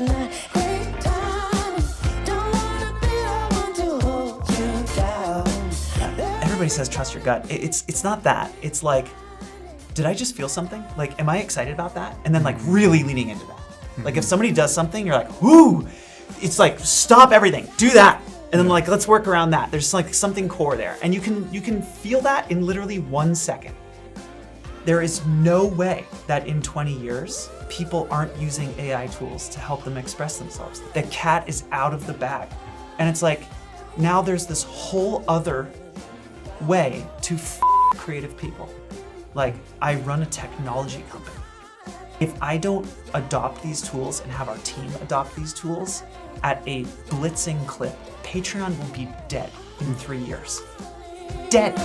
it's not great time. Don't wanna be the one to hold you down. Everybody says trust your gut. It's not that. It's like, did I just feel something? Like, am I excited about that? And then like really leaning into that. Like if somebody does something, you're like, whoo! It's like, stop everything, do that. And then like, let's work around that. There's like something core there. And you can feel that in literally 1 second. There is no way that in 20 years, people aren't using AI tools to help them express themselves. The cat is out of the bag. And it's like, now there's this whole other way to creative people. Like, I run a technology company. If I don't adopt these tools and have our team adopt these tools at a blitzing clip, Patreon will be dead in 3 years. Dead.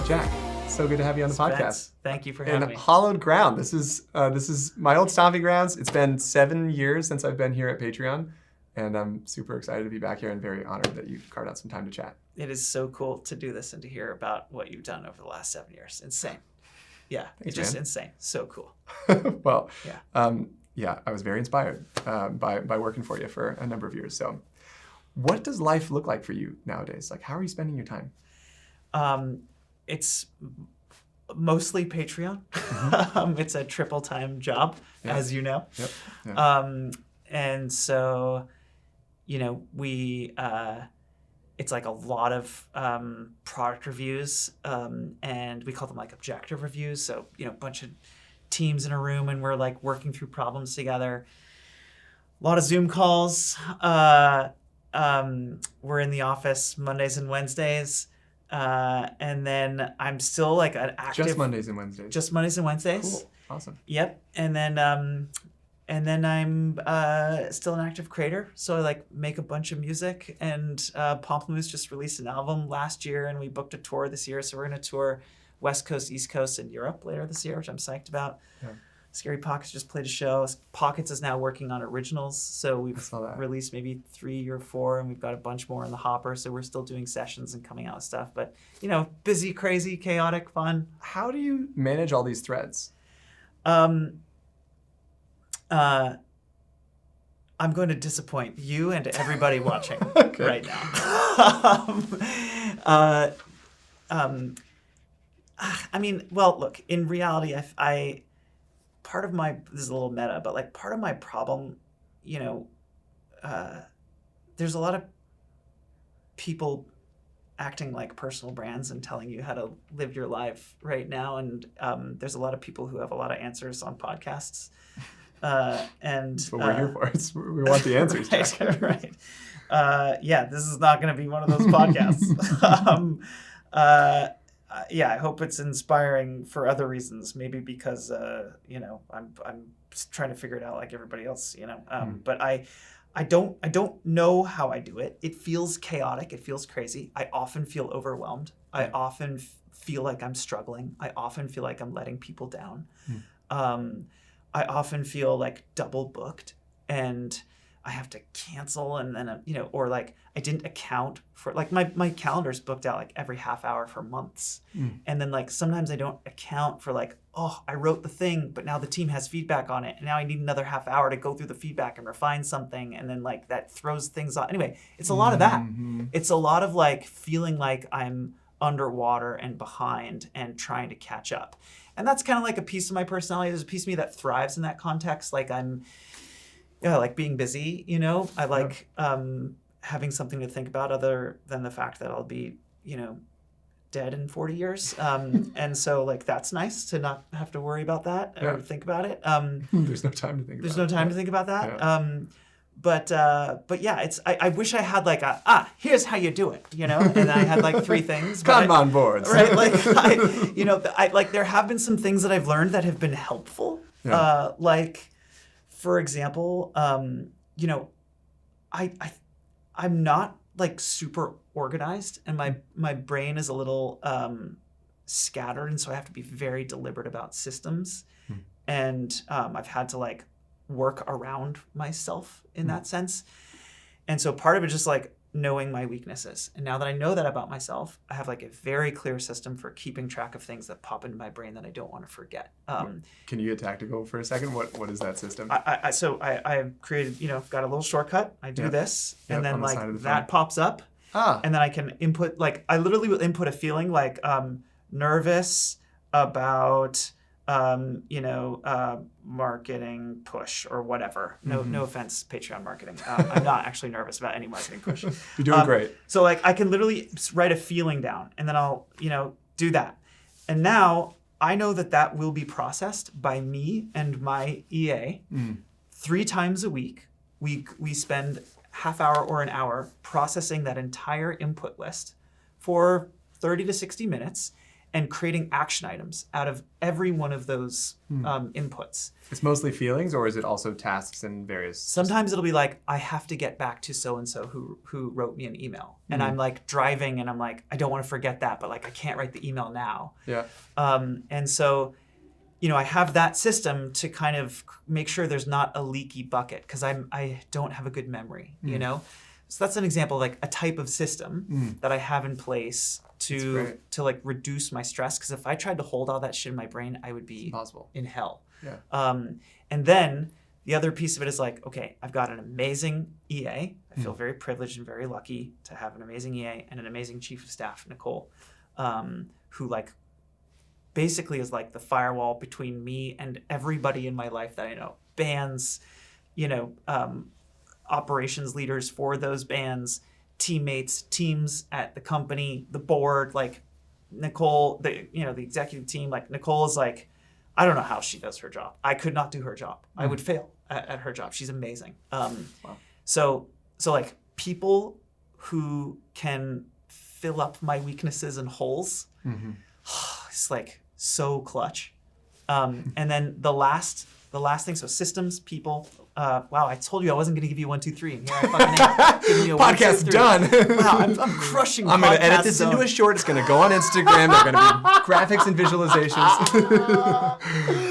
Jack, so good to have you on the podcast. Thank you for having me. Hallowed ground. This is my old stomping grounds. It's been 7 years since I've been here at Patreon, and I'm super excited to be back here and very honored that you've carved out some time to chat. It is so cool to do this and to hear about what you've done over the last 7 years. Insane. Yeah, Thanks, it's just man. insane. So cool. Well, Yeah. I was very inspired by working for you for a number of years. So what does life look like for you nowadays? Like, how are you spending your time? It's mostly Patreon. It's a triple time job, as you know. Yep. Yeah. And so, you know, it's like a lot of product reviews, and we call them like objective reviews. So, you know, a bunch of teams in a room and we're like working through problems together. A lot of Zoom calls. We're in the office Mondays and Wednesdays. And then I'm still like an active. Just Mondays and Wednesdays. Just Mondays and Wednesdays. Cool. Awesome. Yep. And then I'm still an active creator. So I like make a bunch of music, and Pomplamoose just released an album last year, and we booked a tour this year. So we're going to tour West Coast, East Coast, and Europe later this year, which I'm psyched about. Yeah. Scary Pockets just played a show. Pockets is now working on originals. So we've released maybe 3 or 4, and we've got a bunch more in the hopper. So we're still doing sessions and coming out with stuff. But, you know, busy, crazy, chaotic, fun. How do you manage all these threads? I'm going to disappoint you and everybody watching right now. I mean, well, look, in reality, I part of my, this is a little meta, but like part of my problem, you know, there's a lot of people acting like personal brands and telling you how to live your life right now. And there's a lot of people who have a lot of answers on podcasts. And That's what we're here for. We want the answers, Jack. Right. Yeah, this is not going to be one of those podcasts. Yeah, I hope it's inspiring for other reasons. Maybe because you know, I'm trying to figure it out like everybody else. You know, but I don't know how I do it. It feels chaotic. It feels crazy. I often feel overwhelmed. I often feel like I'm struggling. I often feel like I'm letting people down. I often feel like double booked, and I have to cancel, and then you know, or like I didn't account for, like my calendar's booked out like every half hour for months, and then like sometimes I don't account for like, oh, I wrote the thing, but now the team has feedback on it, and now I need another half hour to go through the feedback and refine something, and then like that throws things off. Anyway, it's a lot of that. It's a lot of like feeling like I'm underwater and behind and trying to catch up. And that's kind of like a piece of my personality. There's a piece of me that thrives in that context. Like I like being busy, you know. I like having something to think about other than the fact that I'll be, you know, dead in 40 years. And so like that's nice to not have to worry about that or think about it. There's no time to think about it. There's no time to think about that. Yeah. But yeah, it's I wish I had like here's how you do it, you know, and I had like 3 things. Kanban boards. Right, like like there have been some things that I've learned that have been helpful. Yeah. Like, for example, you know, I'm not like super organized, and my brain is a little scattered, and so I have to be very deliberate about systems, and I've had to like work around myself in that sense. And so part of it just like knowing my weaknesses. And now that I know that about myself, I have like a very clear system for keeping track of things that pop into my brain that I don't want to forget. Can you get tactical for a second? What is that system? I have created, got a little shortcut. I do this, and then on the like side of the that phone. pops up, and then I can input, like I literally will input a feeling like nervous about marketing push or whatever. No offense, Patreon marketing. I'm not actually nervous about any marketing push. You're doing great. So like I can literally write a feeling down, and then I'll do that. And now I know that will be processed by me and my EA 3 times a week. We spend half hour or an hour processing that entire input list for 30 to 60 minutes and creating action items out of every one of those inputs. It's mostly feelings, or is it also tasks and various? Sometimes it'll be like, I have to get back to so-and-so who wrote me an email. And I'm like driving and I'm like, I don't want to forget that, but like I can't write the email now. Yeah. And so, I have that system to kind of make sure there's not a leaky bucket, because I don't have a good memory, So that's an example of like a type of system that I have in place to like reduce my stress. Because if I tried to hold all that shit in my brain, I would be Impossible. in hell. Yeah. And then the other piece of it is like, okay, I've got an amazing EA. I feel very privileged and very lucky to have an amazing EA and an amazing chief of staff, Nicole, who like basically is like the firewall between me and everybody in my life that I know. Bands, operations leaders for those bands, teammates, teams at the company, the board, like Nicole, the executive team. Like Nicole is like, I don't know how she does her job. I could not do her job. I would fail at her job. She's amazing. Wow. So like people who can fill up my weaknesses and holes, it's like so clutch. And then the last thing, so systems, people. Wow, I told you I wasn't going to give you 1, 2, 3, and here I fucking am. Giving you a Podcast 1, 2, 3. done. Wow, I'm crushing. I'm going to edit this into a short. It's going to go on Instagram. There are going to be graphics and visualizations.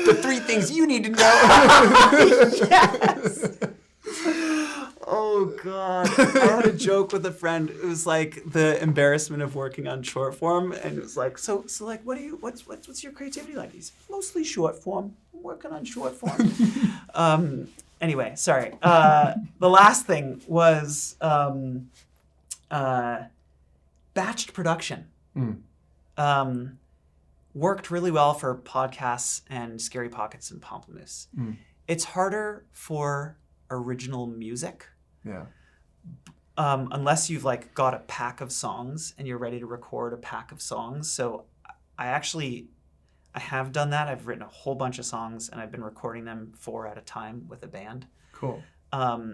The 3 things you need to know. Yes. Oh God! I had a joke with a friend. It was like the embarrassment of working on short form, and it was like, so like, what's your creativity like? He's mostly short form. I'm working on short form. Anyway, sorry. The last thing was batched production. Worked really well for podcasts and Scary Pockets and Pomplamoose. It's harder for original music. Yeah. Unless you've like got a pack of songs and you're ready to record a pack of songs. So I have done that. I've written a whole bunch of songs and I've been recording them 4 at a time with a band. Cool.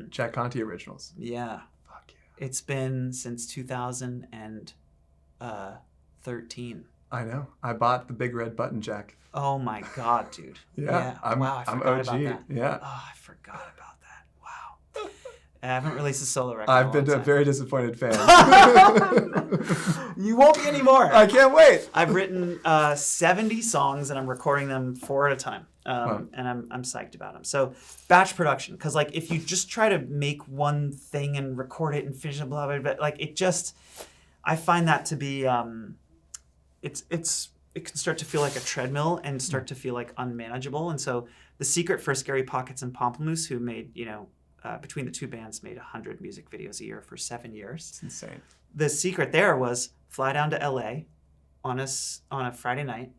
Jack Conte originals. Yeah. Fuck yeah. It's been since 2013. I know. I bought the big red button, Jack. Oh my God, dude. Yeah. I'm I'm forgot OG. about that. Yeah. Oh, I forgot about that. Wow. I haven't released a solo record. I've been a very disappointed fan. You won't be anymore. I can't wait. I've written 70 songs and I'm recording them 4 at a time. And I'm psyched about them. So batch production, because like if you just try to make one thing and record it and finish it, blah blah blah, like it just, I find that to be it can start to feel like a treadmill and start to feel like unmanageable. And so the secret for Scary Pockets and Pomplamoose, who made between the 2 bands made 100 music videos a year for 7 years. It's insane. The secret there was fly down to LA on a Friday night.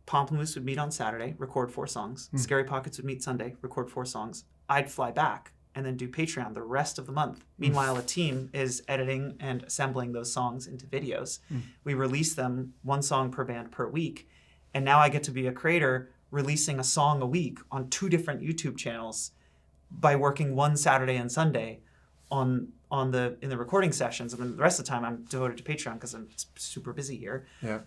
Pomplamoose would meet on Saturday, record 4 songs. Scary Pockets would meet Sunday, record 4 songs. I'd fly back and then do Patreon the rest of the month. Meanwhile, a team is editing and assembling those songs into videos. We release them 1 song per band per week. And now I get to be a creator releasing a song a week on 2 different YouTube channels by working 1 Saturday and Sunday in the recording sessions. And then the rest of the time I'm devoted to Patreon because I'm super busy here. Yeah.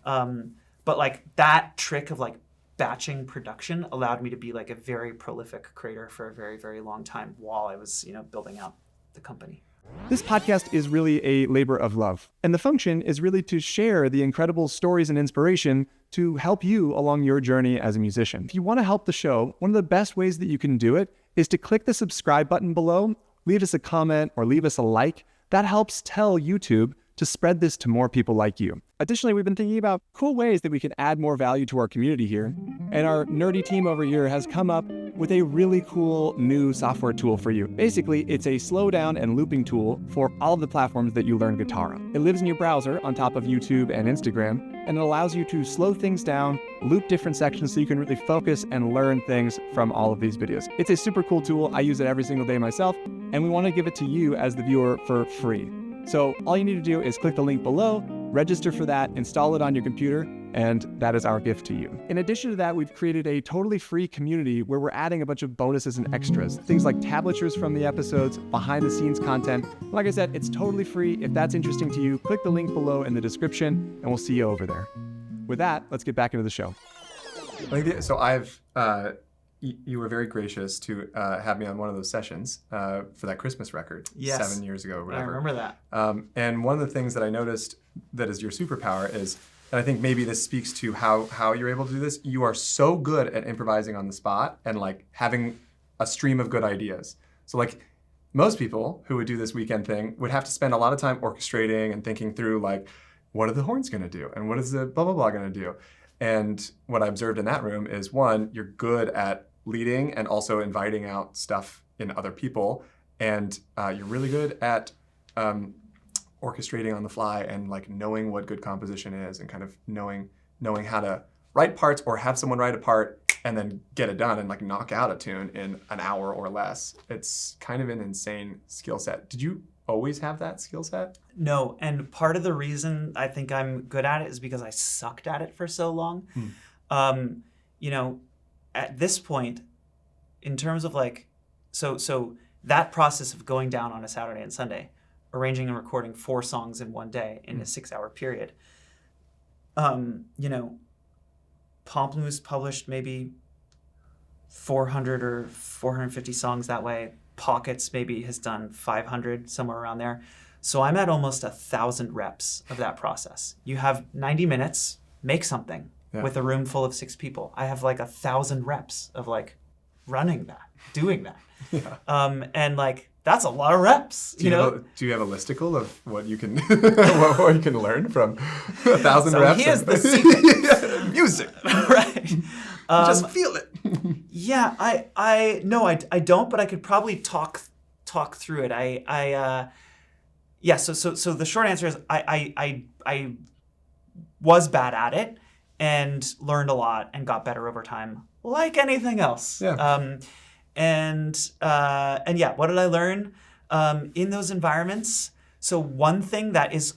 But like that trick of like batching production allowed me to be like a very prolific creator for a very, very long time while I was, building out the company. This podcast is really a labor of love, and the function is really to share the incredible stories and inspiration to help you along your journey as a musician. If you want to help the show, one of the best ways that you can do it is to click the subscribe button below, leave us a comment or leave us a like. that helps tell YouTube to spread this to more people like you. Additionally, we've been thinking about cool ways that we can add more value to our community here. And our nerdy team over here has come up with a really cool new software tool for you. Basically, it's a slow down and looping tool for all of the platforms that you learn guitar on. It lives in your browser on top of YouTube and Instagram, and it allows you to slow things down, loop different sections so you can really focus and learn things from all of these videos. It's a super cool tool. I use it every single day myself, and we want to give it to you as the viewer for free. So all you need to do is click the link below, register for that, install it on your computer, and that is our gift to you. In addition to that, we've created a totally free community where we're adding a bunch of bonuses and extras, things like tablatures from the episodes, behind the scenes content. Like I said, it's totally free. If that's interesting to you, click the link below in the description, and we'll see you over there. With that, let's get back into the show. So you were very gracious to have me on one of those sessions for that Christmas record 7 years ago or whatever. I remember that. And one of the things that I noticed that is your superpower is, and I think maybe this speaks to how you're able to do this, you are so good at improvising on the spot and like having a stream of good ideas. So like most people who would do this weekend thing would have to spend a lot of time orchestrating and thinking through like, what are the horns gonna do? And what is the blah, blah, blah gonna do? And what I observed in that room is, one, you're good at leading and also inviting out stuff in other people, and you're really good at orchestrating on the fly and like knowing what good composition is and kind of knowing how to write parts or have someone write a part and then get it done and like knock out a tune in an hour or less. It's kind of an insane skill set. Did you always have that skill set? No, and part of the reason I think I'm good at it is because I sucked at it for so long. At this point, in terms of like, so that process of going down on a Saturday and Sunday, arranging and recording 4 songs in one day in a 6-hour period, Pomplamoose published maybe 400 or 450 songs that way. Pockets maybe has done 500, somewhere around there. So I'm at almost 1,000 reps of that process. You have 90 minutes, make something. Yeah. With a room full of 6 people. I have like 1,000 reps of like running that, doing that. Yeah. And like, that's a lot of reps, do you have a listicle of what you can what you can learn from 1,000 reps? Here's the secret. Music. Right. Just feel it. Yeah, I don't, but I could probably talk through it. So the short answer is I was bad at it and learned a lot and got better over time, like anything else. Yeah. And what did I learn in those environments? So one thing that is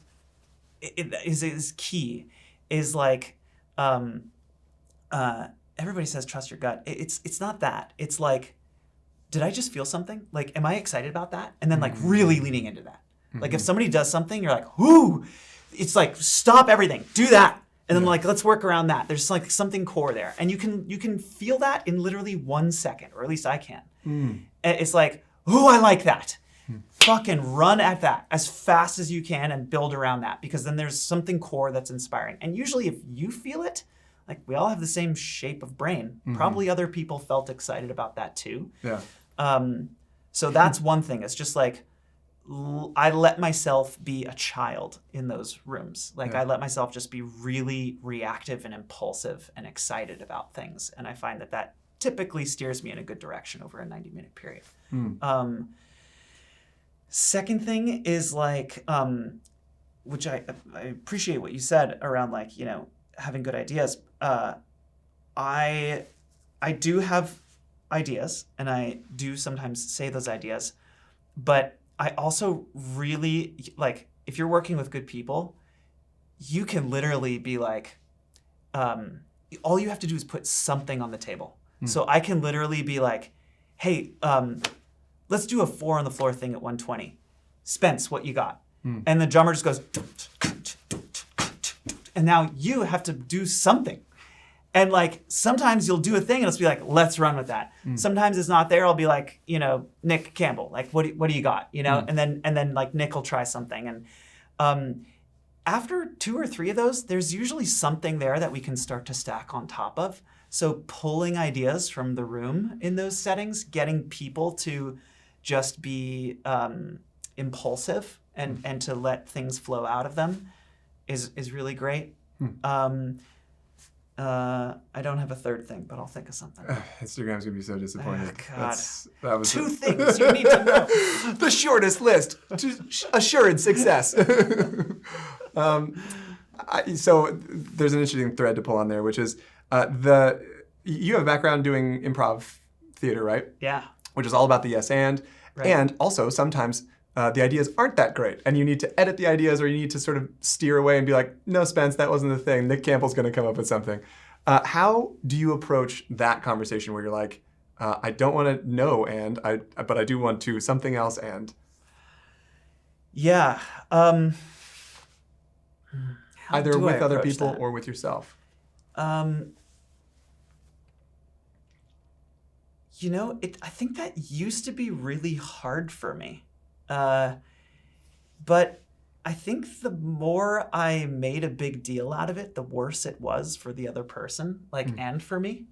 key is like, everybody says trust your gut. It's not that. It's like, did I just feel something? Like, am I excited about that? And then like really leaning into that. Like if somebody does something, you're like, whoo! It's like, stop everything, do that. And then like, let's work around that. There's like something core there. And you can feel that in literally 1 second, or at least I can. It's like, ooh, I like that. Fucking run at that as fast as you can and build around that, because then there's something core that's inspiring. And usually if you feel it, like we all have the same shape of brain. Probably other people felt excited about that too. Yeah. So that's one thing. It's just like, I let myself be a child in those rooms. Like I let myself just be really reactive and impulsive and excited about things. And I find that typically steers me in a good direction over a 90-minute period. Second thing is like, which I appreciate what you said around like, having good ideas. I do have ideas and I do sometimes say those ideas, but I also really, like, if you're working with good people, you can literally be like, all you have to do is put something on the table. So I can literally be like, hey, let's do a 4 on the floor thing at 120. Spence, what you got? And the drummer just goes, and now you have to do something. And like, sometimes you'll do a thing and it'll be like, let's run with that. Sometimes it's not there. I'll be like, Nick Campbell, like, what do you got? And then like Nick will try something. And after 2 or 3 of those, there's usually something there that we can start to stack on top of. So pulling ideas from the room in those settings, getting people to just be impulsive and to let things flow out of them is really great. I don't have a third thing, but I'll think of something. Instagram's gonna be so disappointed. Oh, God. That was 2 things you need to know. the shortest list to assured success. So there's an interesting thread to pull on there, which is you have a background doing improv theater, right? Yeah. Which is all about the yes and. Right. And also sometimes the ideas aren't that great, and you need to edit the ideas, or you need to sort of steer away and be like, no, Spence, that wasn't the thing. Nick Campbell's going to come up with something. How do you approach that conversation where you're like, I don't want to know but I do want to something else and? Yeah. Either with other people or with yourself. I think that used to be really hard for me. But I think the more I made a big deal out of it, the worse it was for the other person, and for me.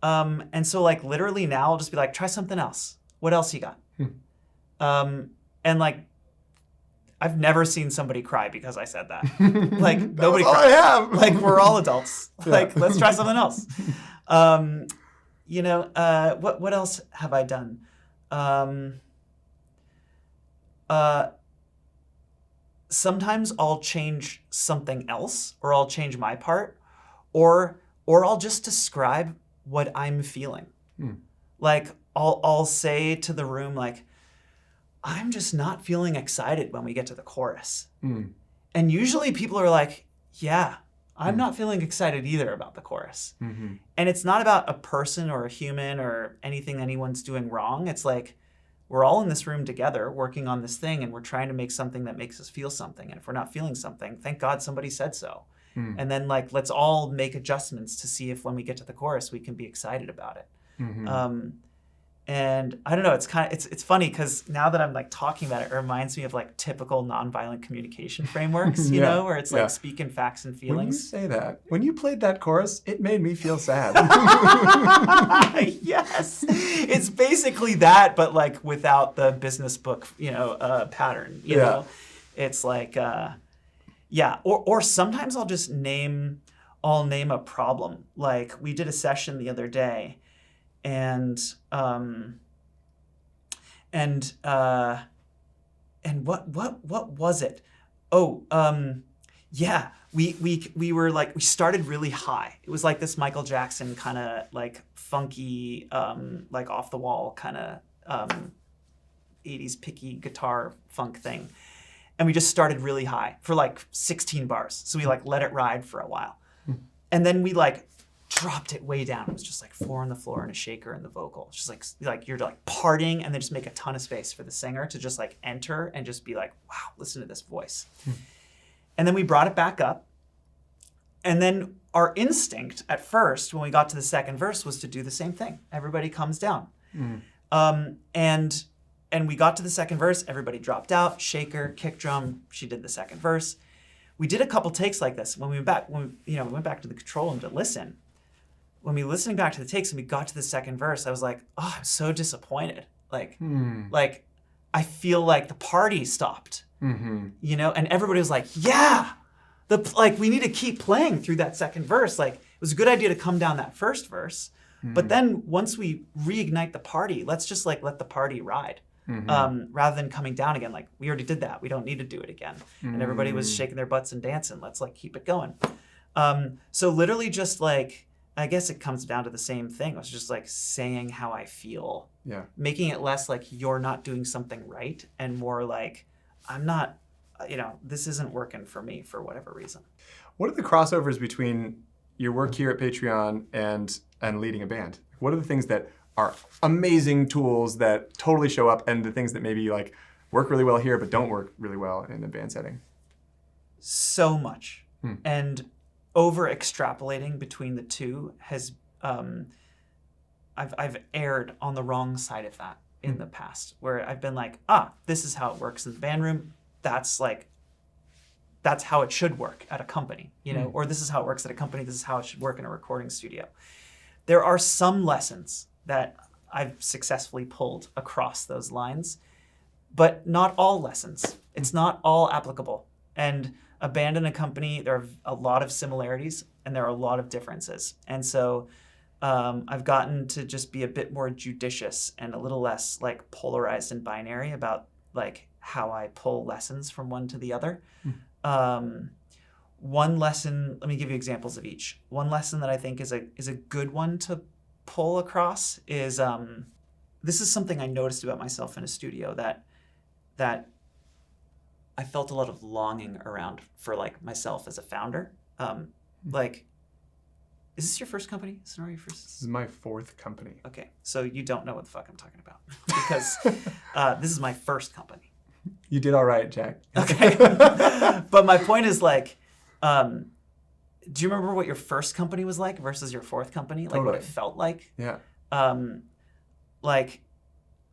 And so literally now I'll just be like, try something else. What else you got? And I've never seen somebody cry because I said that. Nobody all I have. we're all adults. Yeah. Let's try something else. What else have I done? Sometimes I'll change something else, or I'll change my part, or I'll just describe what I'm feeling. I'll say to the room, I'm just not feeling excited when we get to the chorus. And usually people are like, yeah, I'm not feeling excited either about the chorus. And it's not about a person or a human or anything anyone's doing wrong. It's we're all in this room together working on this thing, and we're trying to make something that makes us feel something. And if we're not feeling something, thank God somebody said so. And then let's all make adjustments to see if when we get to the chorus, we can be excited about it. And I don't know, it's funny because now that I'm talking about it, it reminds me of typical nonviolent communication frameworks, you know, where it's speak in facts and feelings. When you say that, when you played that chorus, it made me feel sad. Yes, it's basically that, but without the business book, pattern. You know, it's or sometimes I'll just name a problem. We did a session the other day. And what was it? We were we started really high. It was this Michael Jackson kind of funky, off the wall kind of 80s picky guitar funk thing. And we just started really high for 16 bars. So we let it ride for a while. And then we dropped it way down. It was just 4 on the floor and a shaker in the vocal. It's just you're partying, and then just make a ton of space for the singer to just enter and just be wow, listen to this voice. And then we brought it back up. And then our instinct at first, when we got to the second verse, was to do the same thing. Everybody comes down. And we got to the second verse, everybody dropped out, shaker, kick drum, she did the second verse. We did a couple takes like this. When we went back to the control room to listen, when we listening back to the takes and we got to the second verse, I was I'm so disappointed. I feel the party stopped, and everybody was yeah, we need to keep playing through that second verse. It was a good idea to come down that first verse, but then once we reignite the party, let's just let the party ride. Rather than coming down again, we already did that. We don't need to do it again. And everybody was shaking their butts and dancing. Let's keep it going. So literally just I guess it comes down to the same thing. It was just saying how I feel. Yeah. Making it less you're not doing something right, and more I'm not, this isn't working for me for whatever reason. What are the crossovers between your work here at Patreon and leading a band? What are the things that are amazing tools that totally show up, and the things that maybe work really well here but don't work really well in a band setting? So much. And over extrapolating between the two has I've erred on the wrong side of that in the past, where I've been this is how it works in the band room. That's how it should work at a company, or this is how it works at a company. This is how it should work in a recording studio. There are some lessons that I've successfully pulled across those lines, but not all lessons. It's not all applicable. And abandon a company, there are a lot of similarities and there are a lot of differences. And so I've gotten to just be a bit more judicious and a little less like polarized and binary about like how I pull lessons from one to the other. One lesson, let me give you examples of each. One lesson that I think is a good one to pull across is this is something I noticed about myself in a studio that I felt a lot of longing around for like myself as a founder. Like, is this your first company? Sonora, your first? This is my 4th company. Okay, so you don't know what the fuck I'm talking about because this is my first company. You did all right, Jack. Okay, but my point is like, do you remember what your first company was like versus your 4th company? Like Totally. what it felt like? Yeah. Like,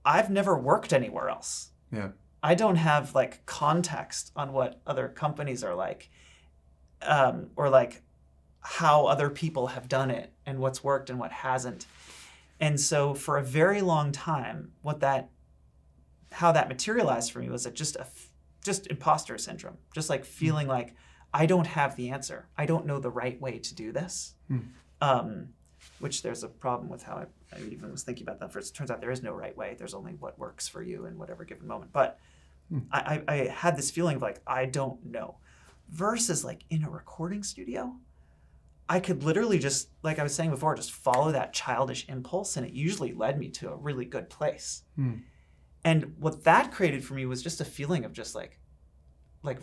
I've never worked anywhere else. Yeah. I don't have like context on what other companies are like, or like how other people have done it and what's worked and what hasn't. And so for a very long time, how that materialized for me was just imposter syndrome, just like feeling like I don't have the answer. I don't know the right way to do this. Which there's a problem with how I even was thinking about that first. It turns out there is no right way. There's only what works for you in whatever given moment. But I had this feeling of like, I don't know. Versus like in a recording studio, I could literally just, like I was saying before, just follow that childish impulse and it usually led me to a really good place. And what that created for me was just a feeling of just like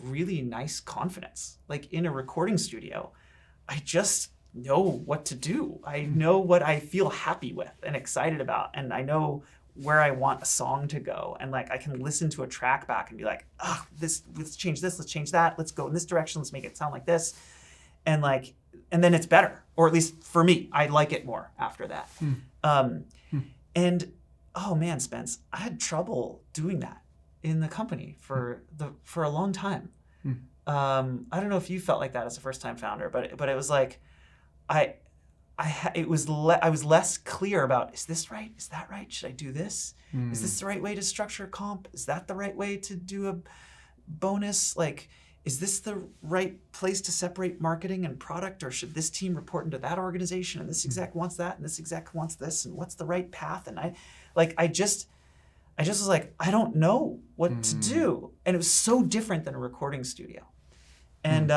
really nice confidence. Like in a recording studio, I just know what to do. I know what I feel happy with and excited about. And I know where I want a song to go. And like, I can listen to a track back and be like, oh, let's change this, let's change that. Let's go in this direction. Let's make it sound like this. And like, and then it's better. Or at least for me, I like it more after that. And oh man, Spence, I had trouble doing that in the company for a long time. I don't know if you felt like that as a first-time founder, but it was like, I was less clear about, is this right? Is that right? Should I do this? Is this the right way to structure a comp? Is that the right way to do a bonus? Like, is this the right place to separate marketing and product? Or should this team report into that organization? And this exec wants that, and this exec wants this, and what's the right path? And I just was like, I don't know what to do. And it was so different than a recording studio. And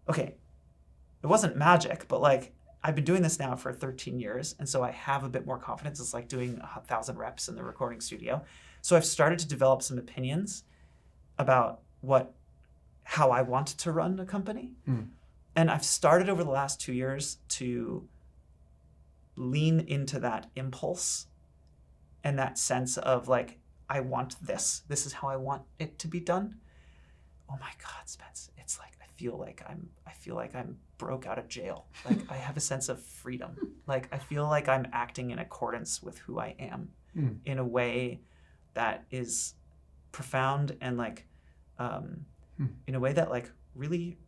okay, it wasn't magic, but like I've been doing this now for 13 years. And so I have a bit more confidence. It's like doing 1,000 reps in the recording studio. So I've started to develop some opinions about how I want to run a company. And I've started over the last 2 years to lean into that impulse and that sense of like, I want this. This is how I want it to be done. Oh my God, Spence. It's like, I feel like I'm broke out of jail. Like I have a sense of freedom. Like I feel like I'm acting in accordance with who I am in a way that is profound and like, in a way that like really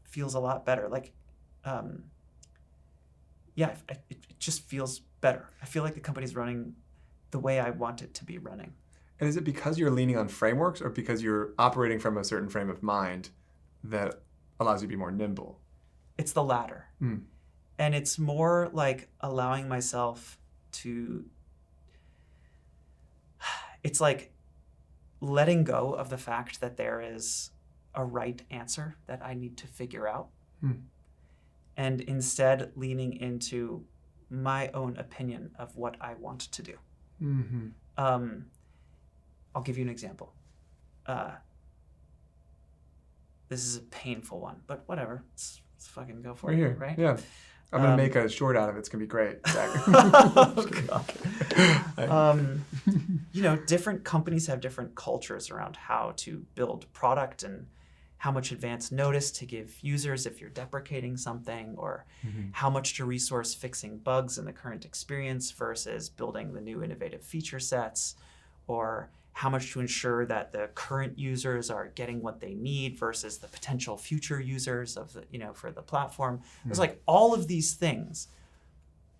feels a lot better. Like, it just feels better. I feel like the company's running the way I want it to be running. And is it because you're leaning on frameworks or because you're operating from a certain frame of mind that allows you to be more nimble? It's the latter. And it's more like allowing myself to, it's like letting go of the fact that there is a right answer that I need to figure out. And instead leaning into my own opinion of what I want to do. I'll give you an example. This is a painful one, but whatever. Let's fucking go for We're it, here, right? Yeah. I'm going to make a short out of it. It's going to be great. Oh, God. Different companies have different cultures around how to build product and how much advance notice to give users if you're deprecating something, or how much to resource fixing bugs in the current experience versus building the new innovative feature sets, or how much to ensure that the current users are getting what they need versus the potential future users of the, for the platform. There's like all of these things.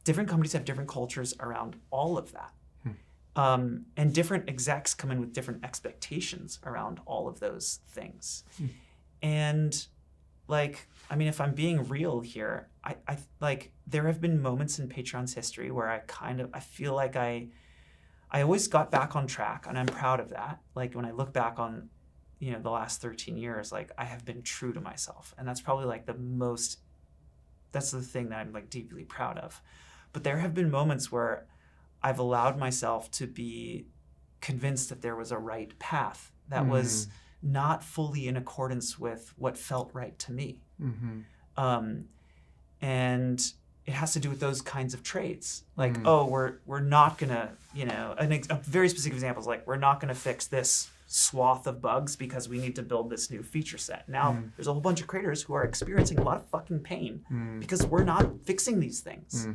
Different companies have different cultures around all of that. And different execs come in with different expectations around all of those things. And like, I mean, if I'm being real here, I like there have been moments in Patreon's history where I feel like I always got back on track, and I'm proud of that. Like when I look back on, you know, the last 13 years, like I have been true to myself. And that's probably like that's the thing that I'm like deeply proud of. But there have been moments where I've allowed myself to be convinced that there was a right path that was not fully in accordance with what felt right to me. And it has to do with those kinds of traits. Like, oh, we're not gonna, you know, a very specific example is like, we're not gonna fix this swath of bugs because we need to build this new feature set. Now, there's a whole bunch of creators who are experiencing a lot of fucking pain because we're not fixing these things.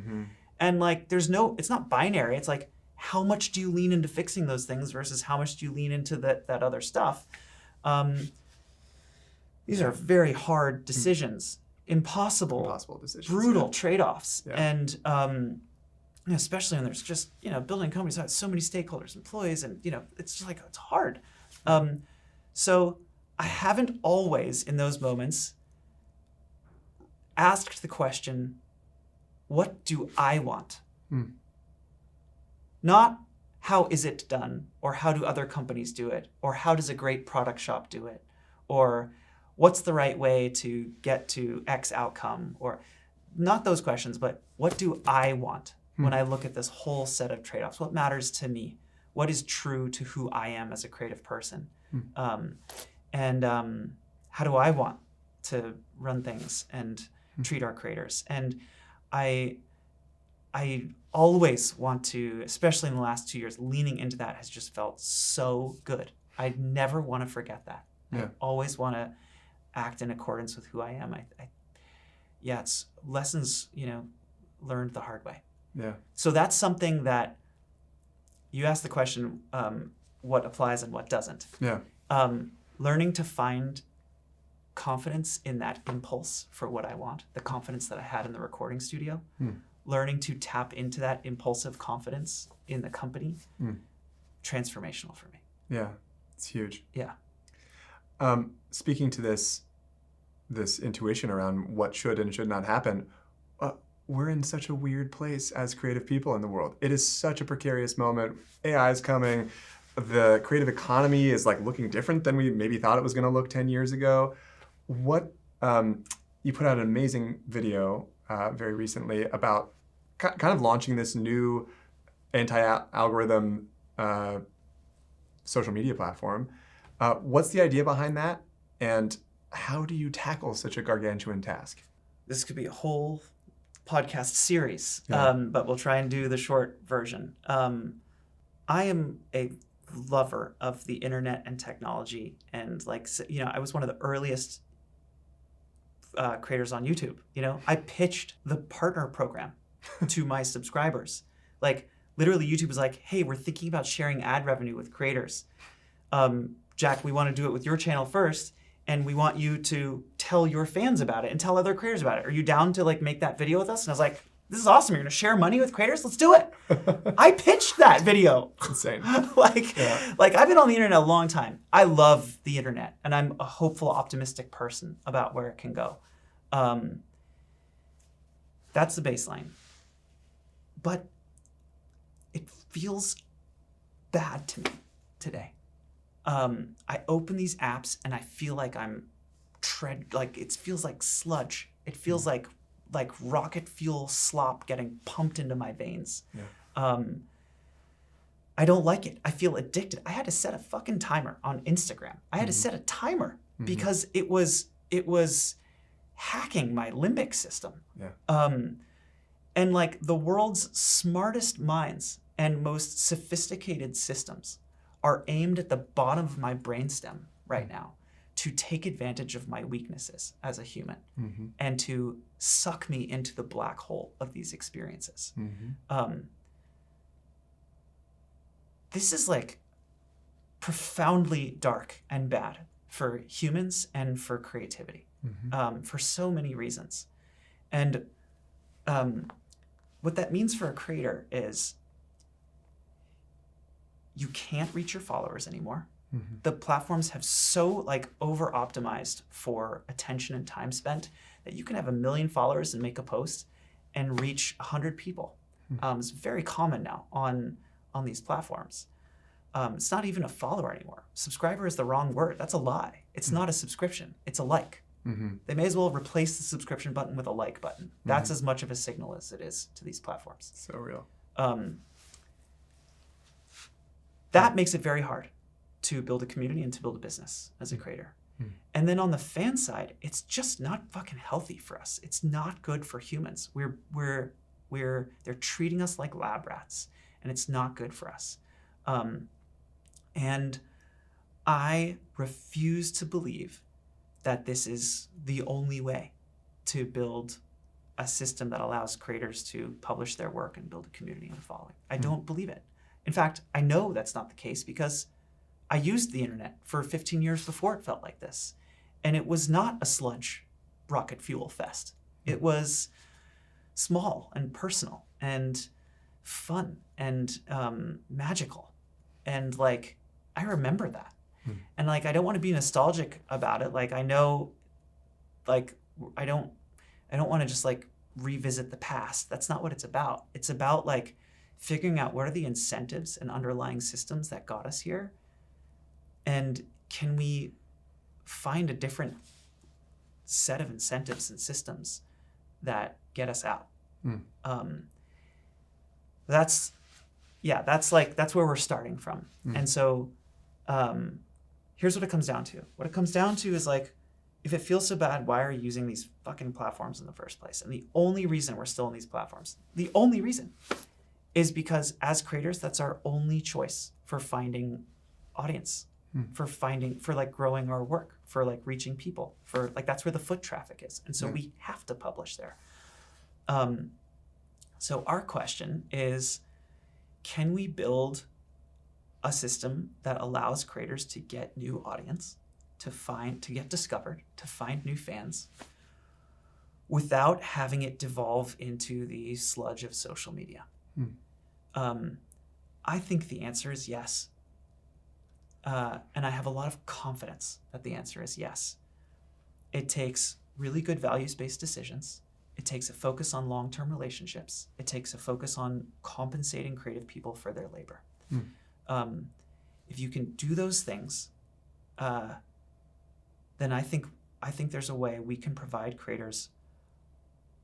And like, it's not binary. It's like, how much do you lean into fixing those things versus how much do you lean into that other stuff? These are very hard decisions, impossible decisions, brutal trade-offs. And you know, especially when there's just, you know, building companies that have so many stakeholders, employees, and, you know, it's just like, it's hard. So I haven't always in those moments asked the question, what do I want? Not how is it done, or how do other companies do it, or how does a great product shop do it, or what's the right way to get to X outcome, or not those questions, but what do I want when I look at this whole set of trade-offs? What matters to me? What is true to who I am as a creative person? And how do I want to run things and treat our creators? And I always want to, especially in the last 2 years, leaning into that has just felt so good. I never want to forget that. I always want to act in accordance with who I am. It's lessons, you know, learned the hard way. So that's something that you asked the question, what applies and what doesn't. Learning to find confidence in that impulse for what I want, the confidence that I had in the recording studio, learning to tap into that impulsive confidence in the company, transformational for me. Yeah, it's huge. Yeah. Speaking to this intuition around what should and should not happen, we're in such a weird place as creative people in the world. It is such a precarious moment. AI is coming. The creative economy is like looking different than we maybe thought it was going to look 10 years ago. You put out an amazing video very recently about kind of launching this new anti-algorithm social media platform. What's the idea behind that? And how do you tackle such a gargantuan task? This could be a whole podcast series, but we'll try and do the short version. I am a lover of the internet and technology, and like, you know, I was one of the earliest creators on YouTube. You know, I pitched the partner program to my subscribers. Like, literally, YouTube was like, "Hey, we're thinking about sharing ad revenue with creators. Jack, we want to do it with your channel first, and we want you to tell your fans about it and tell other creators about it. Are you down to like make that video with us?" And I was like, "This is awesome. You're going to share money with creators? Let's do it." I pitched that video. Insane. Like I've been on the internet a long time. I love the internet, and I'm a hopeful, optimistic person about where it can go. That's the baseline. But it feels bad to me today. I open these apps and I feel like it feels like sludge. It feels like rocket fuel slop getting pumped into my veins. I don't like it. I feel addicted. I had to set a fucking timer on Instagram. I had to set a timer because it was hacking my limbic system. And like the world's smartest minds and most sophisticated systems are aimed at the bottom of my brainstem right now to take advantage of my weaknesses as a human and to suck me into the black hole of these experiences. This is like profoundly dark and bad for humans and for creativity, for so many reasons. And what that means for a creator is you can't reach your followers anymore. The platforms have so like over optimized for attention and time spent that you can have 1 million followers and make a post and reach 100 people. It's very common now on these platforms. It's not even a follower anymore. Subscriber is the wrong word. That's a lie. It's not a subscription. It's a like. They may as well replace the subscription button with a like button. That's as much of a signal as it is to these platforms. So real. That makes it very hard to build a community and to build a business as a creator. And then on the fan side, it's just not fucking healthy for us. It's not good for humans. They're treating us like lab rats, and it's not good for us. And I refuse to believe that this is the only way to build a system that allows creators to publish their work and build a community and a following. I don't believe it. In fact, I know that's not the case because I used the internet for 15 years before it felt like this. And it was not a sludge rocket fuel fest. It was small and personal and fun and magical. And like, I remember that. And like, I don't want to be nostalgic about it. Like, I know, like, I don't want to just like revisit the past. That's not what it's about. It's about like figuring out what are the incentives and underlying systems that got us here. And can we find a different set of incentives and systems that get us out? That's where we're starting from. And so here's what it comes down to. What it comes down to is like, if it feels so bad, why are you using these fucking platforms in the first place? And the only reason we're still in these platforms, the only reason, is because as creators, that's our only choice for finding audience, for like growing our work, for like reaching people, for like that's where the foot traffic is. And so we have to publish there. So our question is, can we build a system that allows creators to get new audience, to get discovered, to find new fans, without having it devolve into the sludge of social media? I think the answer is yes. And I have a lot of confidence that the answer is yes. It takes really good values-based decisions. It takes a focus on long-term relationships. It takes a focus on compensating creative people for their labor. If you can do those things, then I think there's a way we can provide creators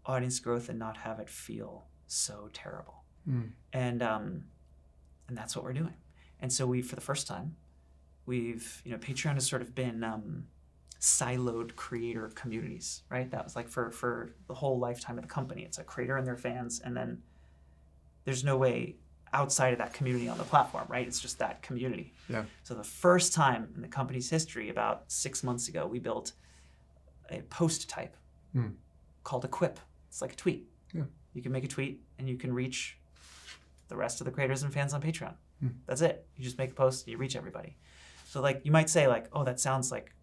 audience growth and not have it feel so terrible. And that's what we're doing. And so for the first time, Patreon has sort of been siloed creator communities, right? That was like for the whole lifetime of the company. It's a creator and their fans, and then there's no way outside of that community on the platform, right? It's just that community. Yeah. So the first time in the company's history, about 6 months ago, we built a post type called a quip. It's like a tweet. Yeah. You can make a tweet and you can reach the rest of the creators and fans on Patreon. That's it. You just make a post and you reach everybody. So like you might say like, oh, that sounds like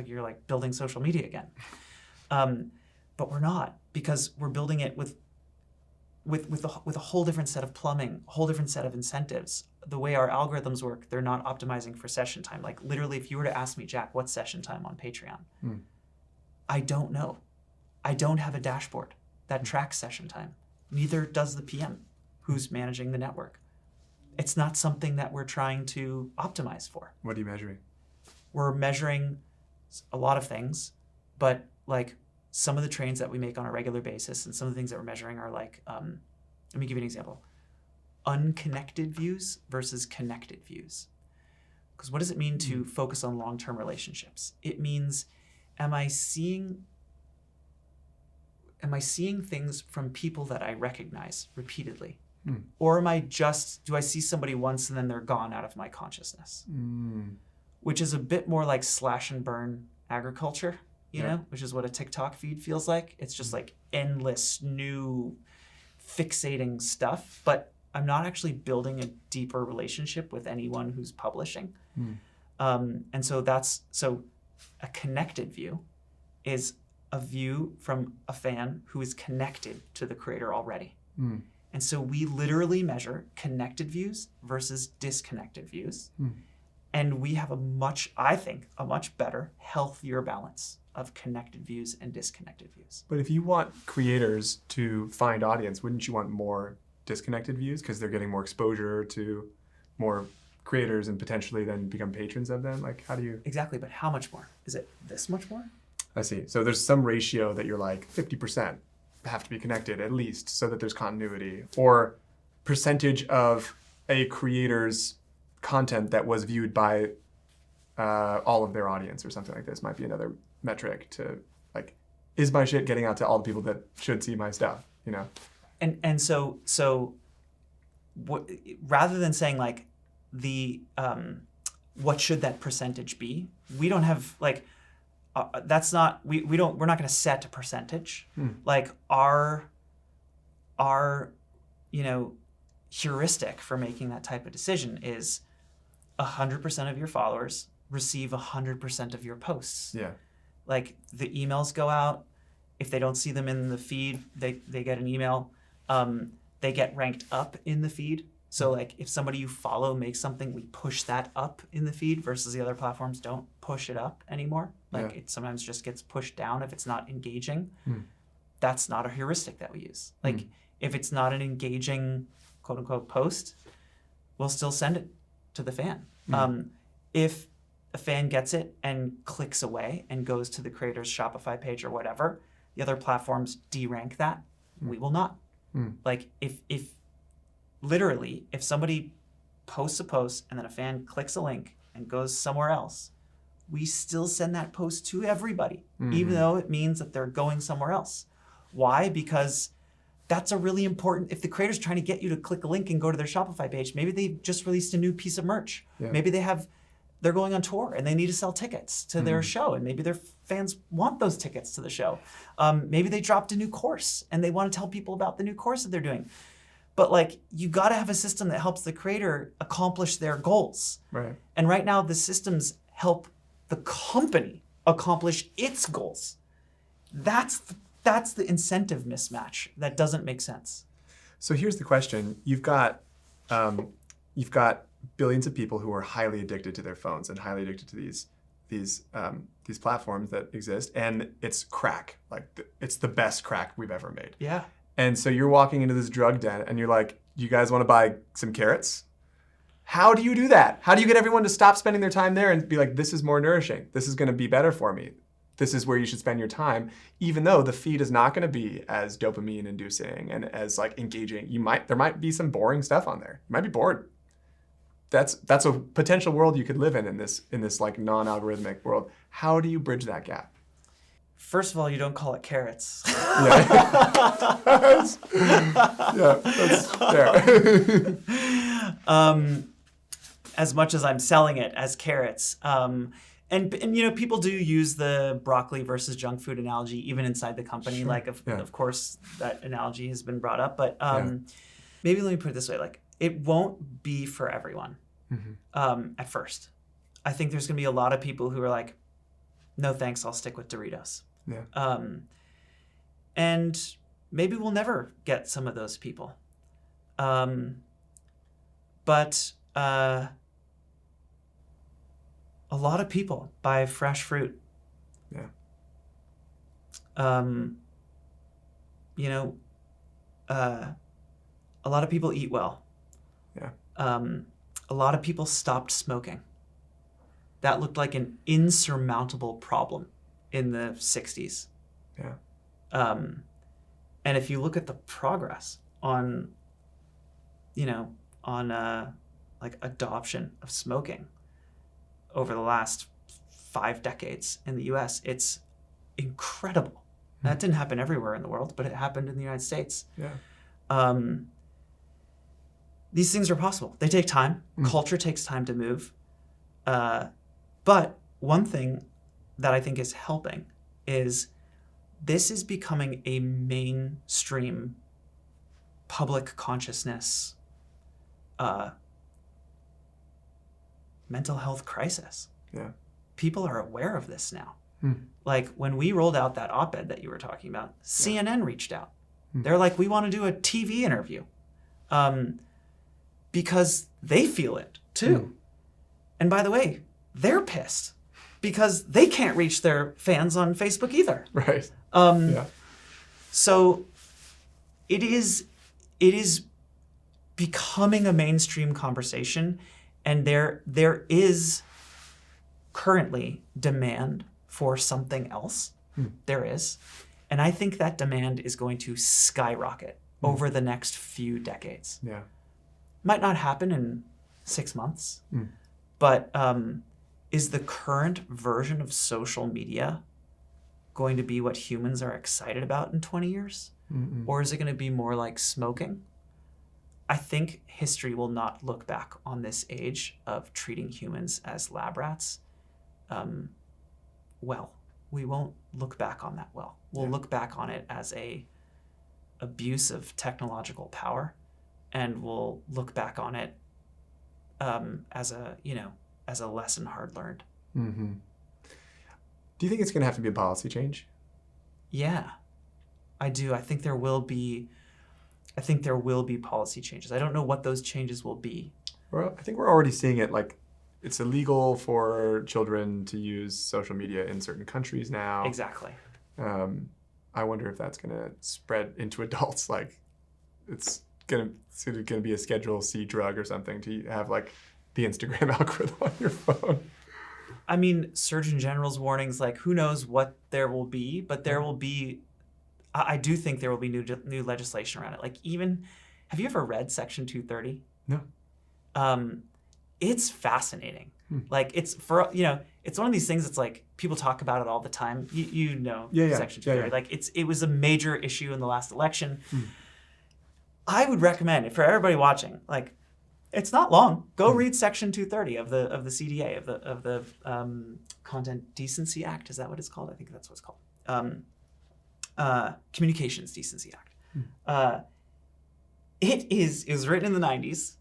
you're like building social media again. But we're not, because we're building it with a whole different set of plumbing, a whole different set of incentives. The way our algorithms work, they're not optimizing for session time. Like literally, if you were to ask me, Jack, what's session time on Patreon? I don't know. I don't have a dashboard that tracks session time. Neither does the PM who's managing the network. It's not something that we're trying to optimize for. What are you measuring? We're measuring a lot of things, but like some of the trains that we make on a regular basis and some of the things that we're measuring are like, let me give you an example. Unconnected views versus connected views. Because what does it mean to focus on long-term relationships? It means, am I seeing things from people that I recognize repeatedly? Or do I see somebody once and then they're gone out of my consciousness? Which is a bit more like slash and burn agriculture, you know, which is what a TikTok feed feels like. It's just like endless new fixating stuff, but I'm not actually building a deeper relationship with anyone who's publishing. And so a connected view is a view from a fan who is connected to the creator already. And so we literally measure connected views versus disconnected views. And we have I think, a much better, healthier balance of connected views and disconnected views. But if you want creators to find audience, wouldn't you want more disconnected views because they're getting more exposure to more creators and potentially then become patrons of them? Like, how do you... Exactly, but how much more? Is it this much more? I see. So there's some ratio that you're like 50% have to be connected at least so that there's continuity, or percentage of a creator's content that was viewed by all of their audience or something like this might be another metric to like, is my shit getting out to all the people that should see my stuff, you know? And so what, rather than saying like the what should that percentage be, we don't have like that's not we're not going to set a percentage. Like our heuristic for making that type of decision is 100% of your followers receive 100% of your posts. Yeah. Like the emails go out. If they don't see them in the feed, they get an email. They get ranked up in the feed. So like if somebody you follow makes something, we push that up in the feed versus the other platforms don't push it up anymore. Like it sometimes just gets pushed down if it's not engaging. That's not a heuristic that we use. Like if it's not an engaging quote unquote post, we'll still send it to the fan. If a fan gets it and clicks away and goes to the creator's Shopify page or whatever, the other platforms derank that. We will not. Like if literally, if somebody posts a post and then a fan clicks a link and goes somewhere else, we still send that post to everybody, even though it means that they're going somewhere else. Why? Because that's a really important, if the creator's trying to get you to click a link and go to their Shopify page, maybe they just released a new piece of merch. Maybe they're going on tour and they need to sell tickets to their show, and maybe their fans want those tickets to the show. Maybe they dropped a new course and they want to tell people about the new course that they're doing. But like, you got to have a system that helps the creator accomplish their goals. Right. And right now, the systems help the company accomplish its goals. That's the incentive mismatch that doesn't make sense. So here's the question: you've got billions of people who are highly addicted to their phones and highly addicted to these platforms that exist, and it's crack. Like it's the best crack we've ever made. Yeah. And so you're walking into this drug den and you're like, you guys want to buy some carrots? How do you do that? How do you get everyone to stop spending their time there and be like, this is more nourishing. This is going to be better for me. This is where you should spend your time, even though the feed is not going to be as dopamine inducing and as like engaging. There might be some boring stuff on there. You might be bored. That's a potential world you could live in this like non-algorithmic world. How do you bridge that gap? First of all, you don't call it carrots. Yeah, that's fair. As much as I'm selling it as carrots. And people do use the broccoli versus junk food analogy even inside the company. Sure. Like, of course, that analogy has been brought up. But maybe let me put it this way. Like, it won't be for everyone at first. I think there's going to be a lot of people who are like, no thanks, I'll stick with Doritos. Yeah. And maybe we'll never get some of those people. But a lot of people buy fresh fruit. Yeah. A lot of people eat well. Yeah. A lot of people stopped smoking. That looked like an insurmountable problem in the 60s. Yeah. And if you look at the progress on like adoption of smoking over the last 5 decades in the US, it's incredible. That didn't happen everywhere in the world, but it happened in the United States. Yeah. These things are possible. They take time. Culture takes time to move. But one thing that I think is helping is this is becoming a mainstream public consciousness mental health crisis. Yeah. People are aware of this now. Like when we rolled out that op-ed that you were talking about, CNN reached out. They're like, we want to do a TV interview because they feel it too. And by the way, they're pissed because they can't reach their fans on Facebook either. Right. So it is becoming a mainstream conversation, and there is currently demand for something else. There is. And I think that demand is going to skyrocket over the next few decades. Yeah. Might not happen in 6 months, but is the current version of social media going to be what humans are excited about in 20 years? Or is it going to be more like smoking? I think history will not look back on this age of treating humans as lab rats well. We won't look back on that well. We'll look back on it as a abuse of technological power, and we'll look back on it as a lesson hard learned. Do you think it's going to have to be a policy change? Yeah, I do. I think there will be policy changes. I don't know what those changes will be. Well, I think we're already seeing it. Like, it's illegal for children to use social media in certain countries now. Exactly. I wonder if that's going to spread into adults. Like, it's going to be a Schedule C drug or something to have like the Instagram algorithm on your phone. I mean, Surgeon General's warnings, like, who knows what there will be, but there will be. I do think there will be new legislation around it. Like, even, have you ever read Section 230? No. It's fascinating. Like, it's for, it's one of these things that's like, people talk about it all the time. Section 230. Yeah. Like, it was a major issue in the last election. I would recommend, for everybody watching, like, it's not long. Go read Section 230 of the CDA, of the Content Decency Act. Is that what it's called? I think that's what it's called. Communications Decency Act. It was written in the 90s,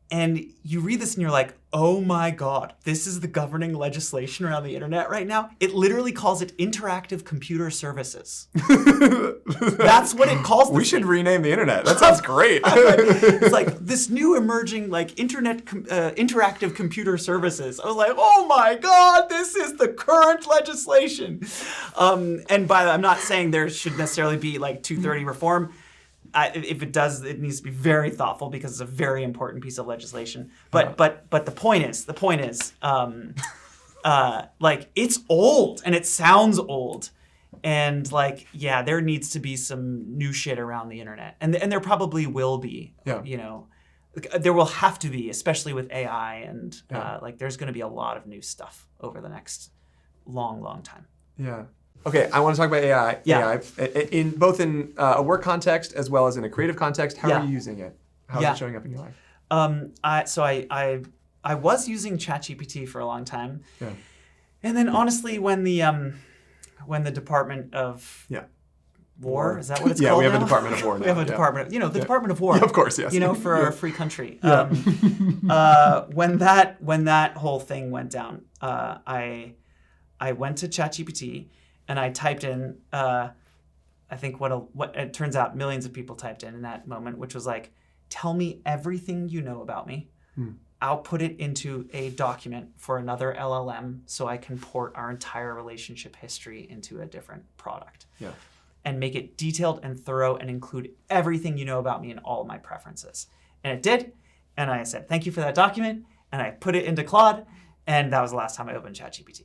and you read this and you're like, oh my God, this is the governing legislation around the internet right now. It literally calls it interactive computer services. That's what it calls this. We should rename the internet. That sounds great. It's like this new emerging like interactive computer services. I was like, oh my God, this is the current legislation. And by that, I'm not saying there should necessarily be like 230 reform. If it does, it needs to be very thoughtful because it's a very important piece of legislation. But the point is, like, it's old and it sounds old, and like, yeah, there needs to be some new shit around the internet, and there probably will be. There will have to be, especially with AI, and like, there's going to be a lot of new stuff over the next long time. Yeah. Okay, I want to talk about AI. Yeah. AI in both in a work context as well as in a creative context. How are you using it? How is it showing up in your life? I was using ChatGPT for a long time. Yeah. And then honestly, when the Department of War, is that what it's called? Yeah, we have now? a Department of War now. We have a Department, Department of War. Yeah, of course, yes. For our free country. When that whole thing went down, I went to ChatGPT and I typed in, I think what it turns out millions of people typed in that moment, which was like, tell me everything you know about me. I'll put it into a document for another LLM so I can port our entire relationship history into a different product. Yeah. And make it detailed and thorough and include everything you know about me and all of my preferences. And it did. And I said, thank you for that document. And I put it into Claude. And that was the last time I opened ChatGPT.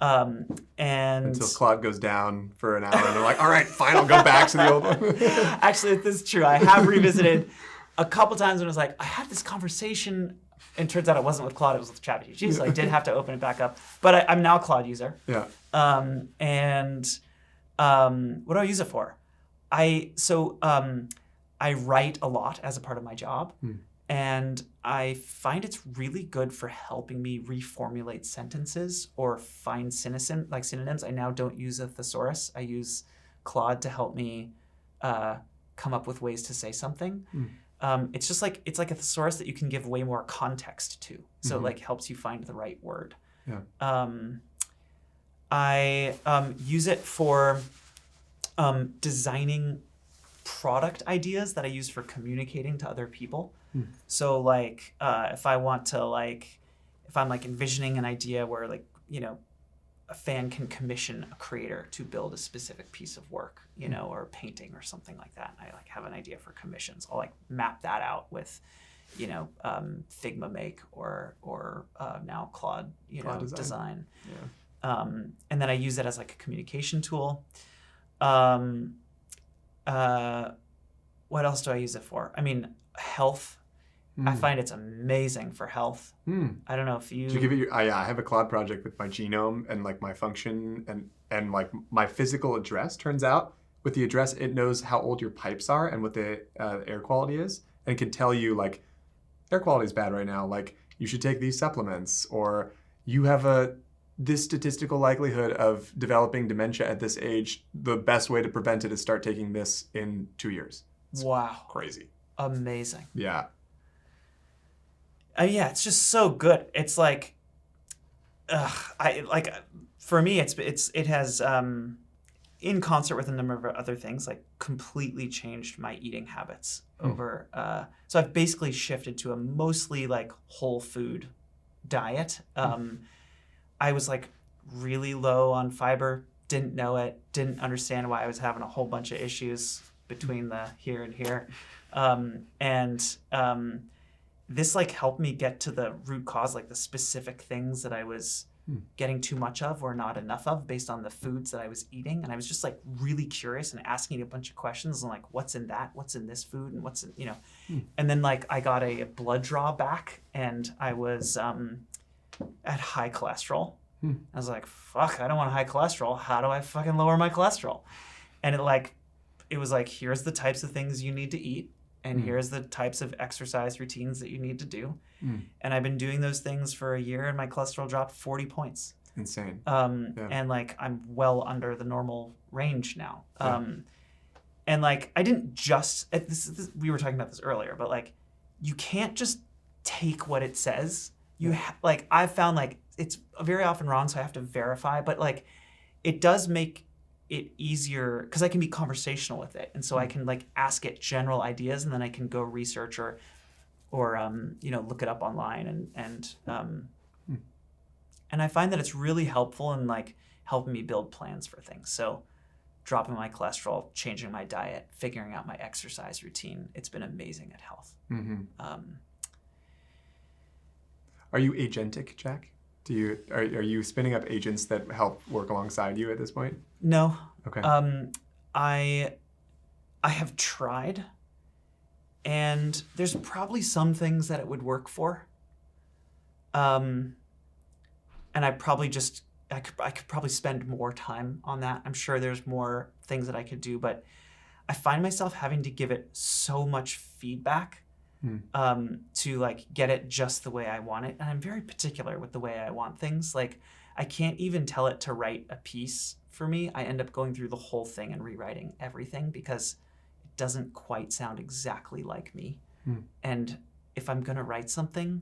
And until Claude goes down for an hour and they're like, all right, fine, I'll go back to the old one. Actually, this is true. I have revisited a couple times when I was like, I had this conversation, and it turns out it wasn't with Claude, it was with ChatGPT, so I did have to open it back up. But I'm now a Claude user. Yeah. And what do I use it for? I write a lot as a part of my job. And I find it's really good for helping me reformulate sentences or find synonyms. I now don't use a thesaurus. I use Claude to help me come up with ways to say something. It's just like, it's like a thesaurus that you can give way more context to. So it like helps you find the right word. Yeah. I use it for designing product ideas that I use for communicating to other people. So like if I want to like, if I'm like envisioning an idea where like, you know, a fan can commission a creator to build a specific piece of work, you know, or painting or something like that. And I like have an idea for commissions. I'll like map that out with, you know, Figma Make or now Claude, you know, Claude design. Yeah. And then I use it as like a communication tool. What else do I use it for? I mean, health. I find it's amazing for health. I don't know if you... Did you give it your... I have a Claude project with my genome and like my function and like my physical address. Turns out with the address, it knows how old your pipes are and what the air quality is. And it can tell you like, air quality is bad right now. Like you should take these supplements, or you have this statistical likelihood of developing dementia at this age. The best way to prevent it is start taking this in 2 years. It's wow. crazy. Amazing. Yeah. Yeah, it's just so good. It's like, for me, it has, in concert with a number of other things, like completely changed my eating habits over. So I've basically shifted to a mostly like whole food diet. I was like really low on fiber, didn't know it, didn't understand why I was having a whole bunch of issues between the here and here, this like helped me get to the root cause, like the specific things that I was getting too much of or not enough of based on the foods that I was eating. And I was just like really curious and asking a bunch of questions and like, what's in that? What's in this food? And what's in, you know, and then like I got a blood draw back and I was at high cholesterol. I was like, fuck, I don't want high cholesterol. How do I fucking lower my cholesterol? And it was like, here's the types of things you need to eat. And here's the types of exercise routines that you need to do. And I've been doing those things for a year and my cholesterol dropped 40 points. Insane. And like, I'm well under the normal range now. And like, I didn't just, we were talking about this earlier, but like, you can't just take what it says. Like, I've found like, it's very often wrong, so I have to verify, but like, it does make it easier because I can be conversational with it, and so I can like ask it general ideas, and then I can go research or you know, look it up online and I find that it's really helpful in like helping me build plans for things. So dropping my cholesterol, changing my diet, figuring out my exercise routine, it's been amazing at health. Are you agentic, Jack? Are you spinning up agents that help work alongside you at this point? No. Okay. I have tried, and there's probably some things that it would work for. And I could probably spend more time on that. I'm sure there's more things that I could do, but I find myself having to give it so much feedback to like get it just the way I want it. And I'm very particular with the way I want things. Like I can't even tell it to write a piece for me. I end up going through the whole thing and rewriting everything because it doesn't quite sound exactly like me. And if I'm going to write something,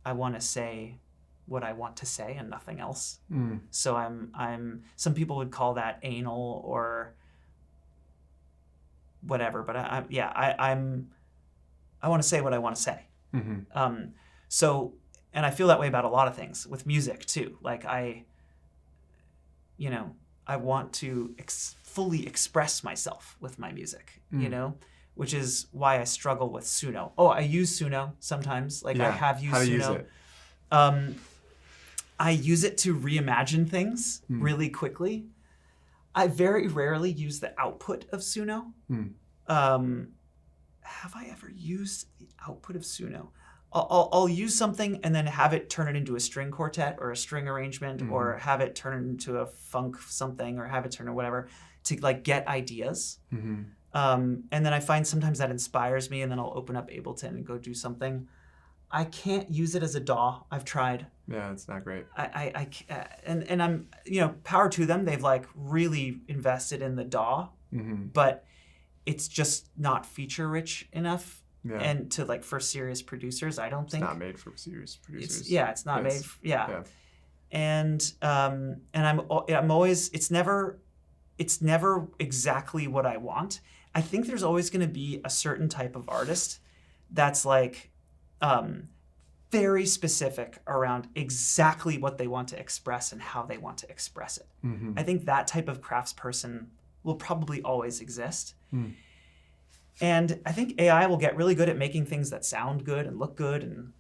I want to say what I want to say and nothing else. So I'm some people would call that anal or whatever, but I want to say what I want to say. So, and I feel that way about a lot of things with music too. Like I want to fully express myself with my music, you know, which is why I struggle with Suno. Oh, I use Suno sometimes. Like I have used How do you Suno. use it? I use it to reimagine things really quickly. I very rarely use the output of Suno. Have I ever used the output of Suno? I'll use something and then have it turn it into a string quartet or a string arrangement or have it turn it into a funk something or have it turn or whatever to like get ideas. And then I find sometimes that inspires me and then I'll open up Ableton and go do something. I can't use it as a DAW. I've tried. Yeah, it's not great. And I'm, you know, power to them. They've like really invested in the DAW, but it's just not feature rich enough. And to like for serious producers, I don't think it's not made for serious producers. It's not made. And I'm always, it's never exactly what I want. I think there's always going to be a certain type of artist that's like very specific around exactly what they want to express and how they want to express it. I think that type of craftsperson will probably always exist. And I think AI will get really good at making things that sound good and look good and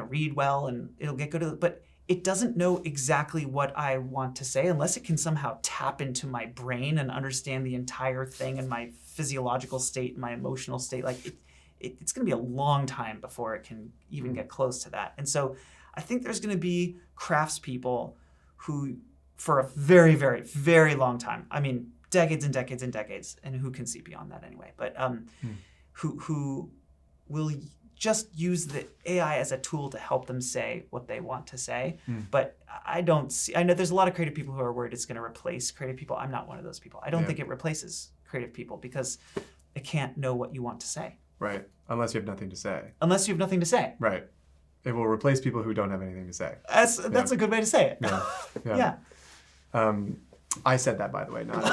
read well, and it'll get good at it. But it doesn't know exactly what I want to say unless it can somehow tap into my brain and understand the entire thing and my physiological state, my emotional state. Like it's going to be a long time before it can even get close to that. And so I think there's going to be craftspeople who, for a very, very, very long time, I mean, decades and decades and decades, and who can see beyond that anyway, but who will just use the AI as a tool to help them say what they want to say. But I know there's a lot of creative people who are worried it's going to replace creative people. I'm not one of those people. I don't think it replaces creative people because it can't know what you want to say. Right. Unless you have nothing to say. Unless you have nothing to say. Right. It will replace people who don't have anything to say. That's a good way to say it. Yeah. I said that, by the way, not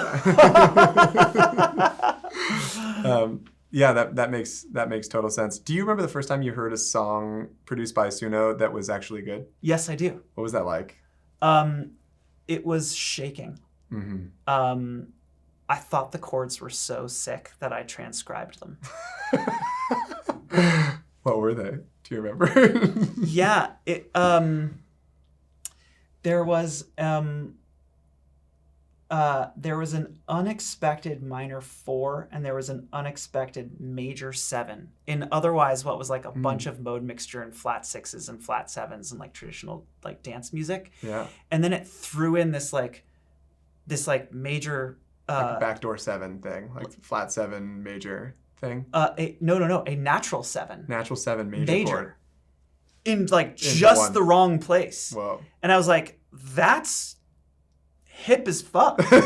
that makes total sense. Do you remember the first time you heard a song produced by Suno that was actually good? Yes, I do. What was that like? It was shaking. I thought the chords were so sick that I transcribed them. What were they? Do you remember? Yeah, there was an unexpected minor 4 and there was an unexpected major 7 in otherwise what was like a bunch of mode mixture and flat 6s and flat 7s and like traditional like dance music. Yeah. And then it threw in this major like a backdoor 7 thing, like flat 7 major thing. A natural 7. Natural 7 major chord. In like just the wrong place. Whoa. And I was like, that's hip as fuck. And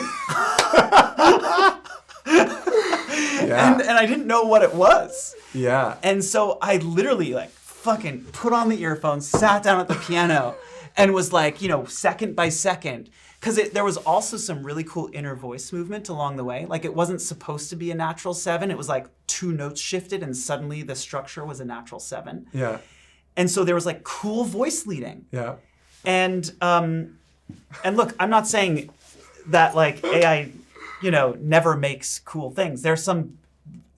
I didn't know what it was. Yeah. And so I literally like fucking put on the earphones, sat down at the piano, and was like, second by second. Because there was also some really cool inner voice movement along the way. Like it wasn't supposed to be a natural 7. It was like 2 notes shifted and suddenly the structure was a natural 7. Yeah. And so there was like cool voice leading. Yeah. And look, I'm not saying that like AI, never makes cool things. There's some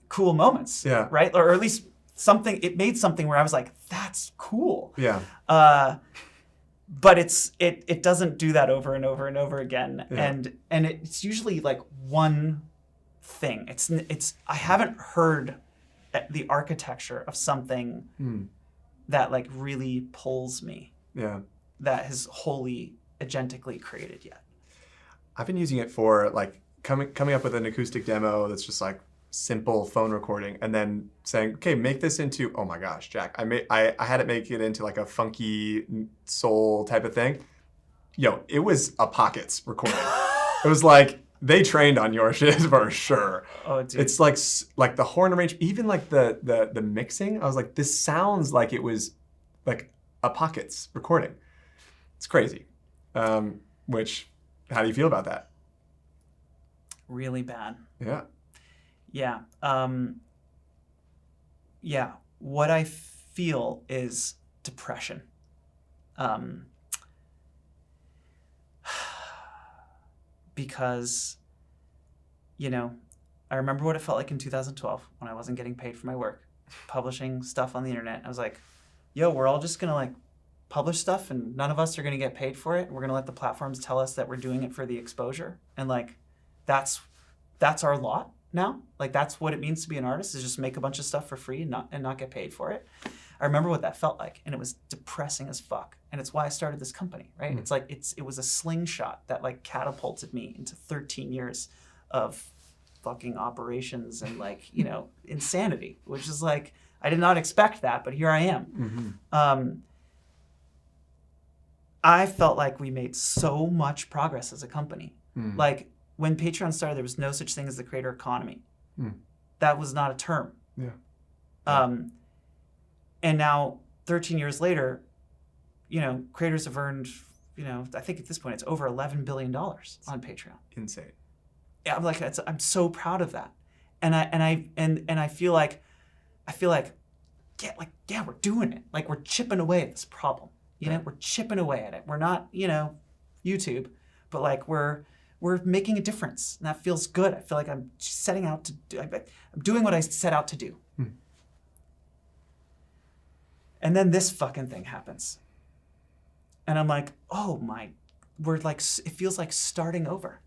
cool moments, right? Or at least it made something where I was like, that's cool. Yeah. But it doesn't do that over and over and over again. Yeah. And it's usually like one thing. I haven't heard the architecture of something that like really pulls me. Yeah. That has wholly agentically created yet. I've been using it for like coming up with an acoustic demo that's just like simple phone recording, and then saying, okay, make this into, oh my gosh, Jack, I had it make it into like a funky soul type of thing. It was a Pockets recording. It was like, they trained on your shit for sure. Oh, dude. It's like the horn arrangement, even like the mixing. I was like, this sounds like it was like a Pockets recording. It's crazy. How do you feel about that? Really bad. Yeah. Yeah. What I feel is depression. Because, I remember what it felt like in 2012 when I wasn't getting paid for my work, publishing stuff on the internet. I was like, we're all just going to like publish stuff and none of us are going to get paid for it. We're going to let the platforms tell us that we're doing it for the exposure. And like, that's our lot now. Like that's what it means to be an artist, is just make a bunch of stuff for free and not get paid for it. I remember what that felt like, and it was depressing as fuck. And it's why I started this company, right? It's like, it was a slingshot that like catapulted me into 13 years of fucking operations and like, insanity, which is like, I did not expect that, but here I am. I felt like we made so much progress as a company. Like when Patreon started, there was no such thing as the creator economy. That was not a term. Yeah. And now 13 years later, creators have earned, I think at this point it's over $11 billion on Patreon. Insane. Yeah, I'm so proud of that. and I feel like yeah, we're doing it. Like we're chipping away at this problem. You know, we're chipping away at it. We're not, YouTube, but like we're making a difference, and that feels good. I feel like I'm setting out to do. I'm doing what I set out to do. And then this fucking thing happens, and I'm like, oh my, we're like, it feels like starting over.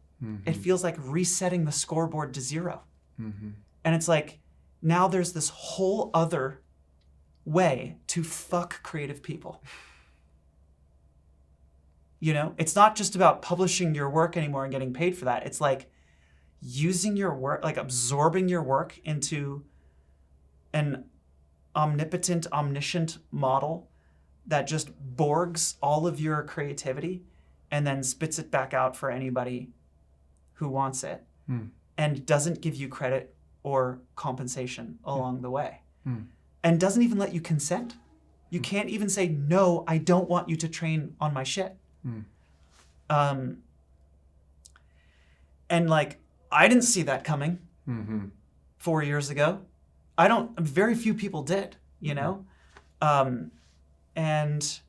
It feels like resetting the scoreboard to 0. And it's like, now there's this whole other way to fuck creative people. It's not just about publishing your work anymore and getting paid for that. It's like using your work, like absorbing your work into an omnipotent, omniscient model that just borgs all of your creativity and then spits it back out for anybody who wants it and doesn't give you credit or compensation along the way and doesn't even let you consent. You can't even say, no, I don't want you to train on my shit. And like, I didn't see that coming 4 years ago. Very few people did, and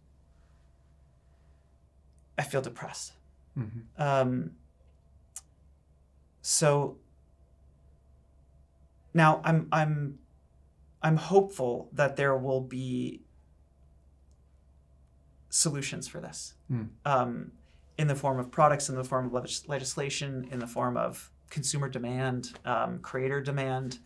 I feel depressed. So now I'm hopeful that there will be solutions for this, in the form of products, in the form of legislation, in the form of consumer demand, creator demand.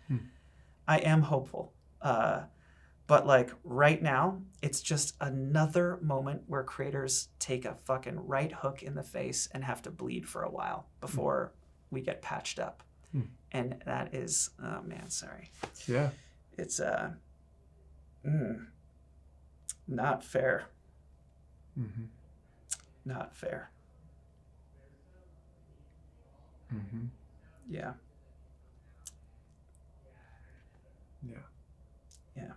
I am hopeful. But like right now, it's just another moment where creators take a fucking right hook in the face and have to bleed for a while before we get patched up. And that is, oh man, sorry. Yeah. It's not fair. Not fair. Yeah. Yeah. Yeah.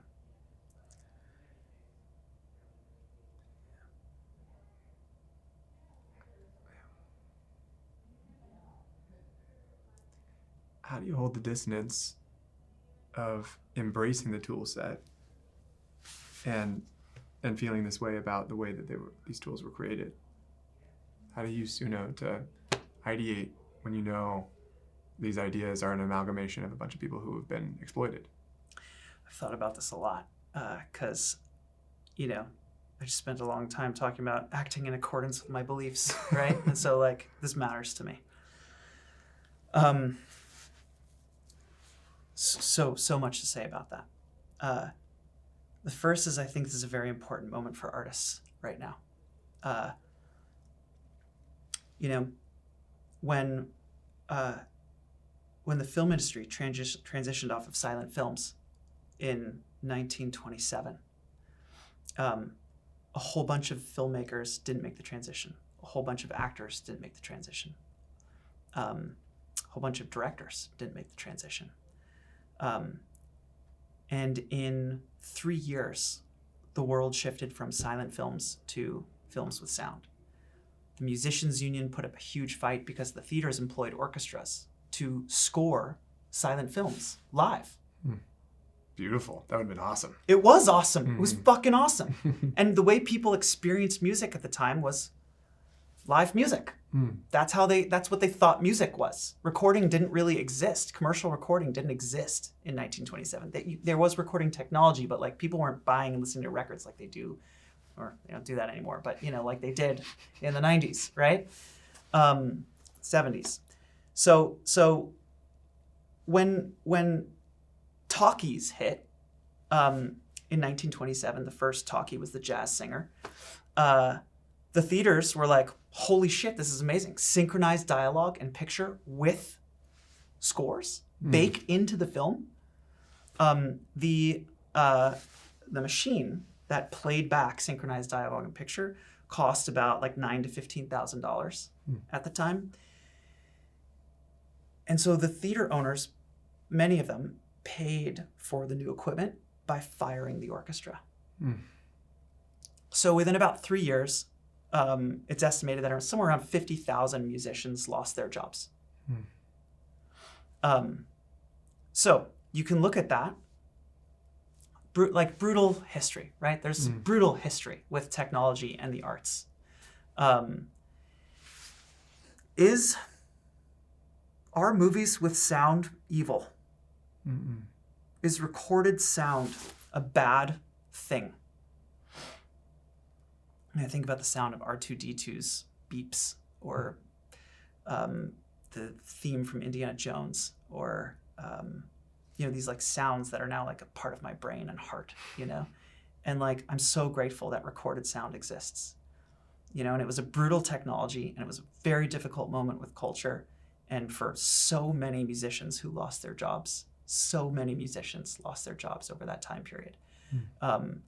How do you hold the dissonance of embracing the tool set and feeling this way about the way that these tools were created? How do you, to ideate when these ideas are an amalgamation of a bunch of people who have been exploited? I've thought about this a lot because, I just spent a long time talking about acting in accordance with my beliefs, right? And so, like, this matters to me. So much to say about that. The first is, I think this is a very important moment for artists right now. When the film industry transitioned off of silent films in 1927, a whole bunch of filmmakers didn't make the transition. A whole bunch of actors didn't make the transition. A whole bunch of directors didn't make the transition. And in 3 years, the world shifted from silent films to films with sound. The Musicians Union put up a huge fight because the theaters employed orchestras to score silent films live. Beautiful. That would have been awesome. It was awesome. It was fucking awesome. And the way people experienced music at the time was live music. That's what they thought music was. Recording didn't really exist. Commercial recording didn't exist in 1927. There was recording technology, but like people weren't buying and listening to records like they do, or they don't do that anymore, but like they did in the 90s, right? 70s. So when talkies hit in 1927, the first talkie was The Jazz Singer. The theaters were like, holy shit, this is amazing. Synchronized dialogue and picture with scores baked into the film. The machine that played back synchronized dialogue and picture cost about like $9,000 to $15,000 at the time. And so the theater owners, many of them, paid for the new equipment by firing the orchestra. So within about 3 years, it's estimated that somewhere around 50,000 musicians lost their jobs. So you can look at that, like brutal history, right? There's brutal history with technology and the arts. Are movies with sound evil? Is recorded sound a bad thing? I mean, I think about the sound of R2-D2's beeps, or the theme from Indiana Jones, or these like sounds that are now like a part of my brain and heart, and like I'm so grateful that recorded sound exists, and it was a brutal technology, and it was a very difficult moment with culture, and for so many musicians who lost their jobs. So many musicians lost their jobs over that time period. And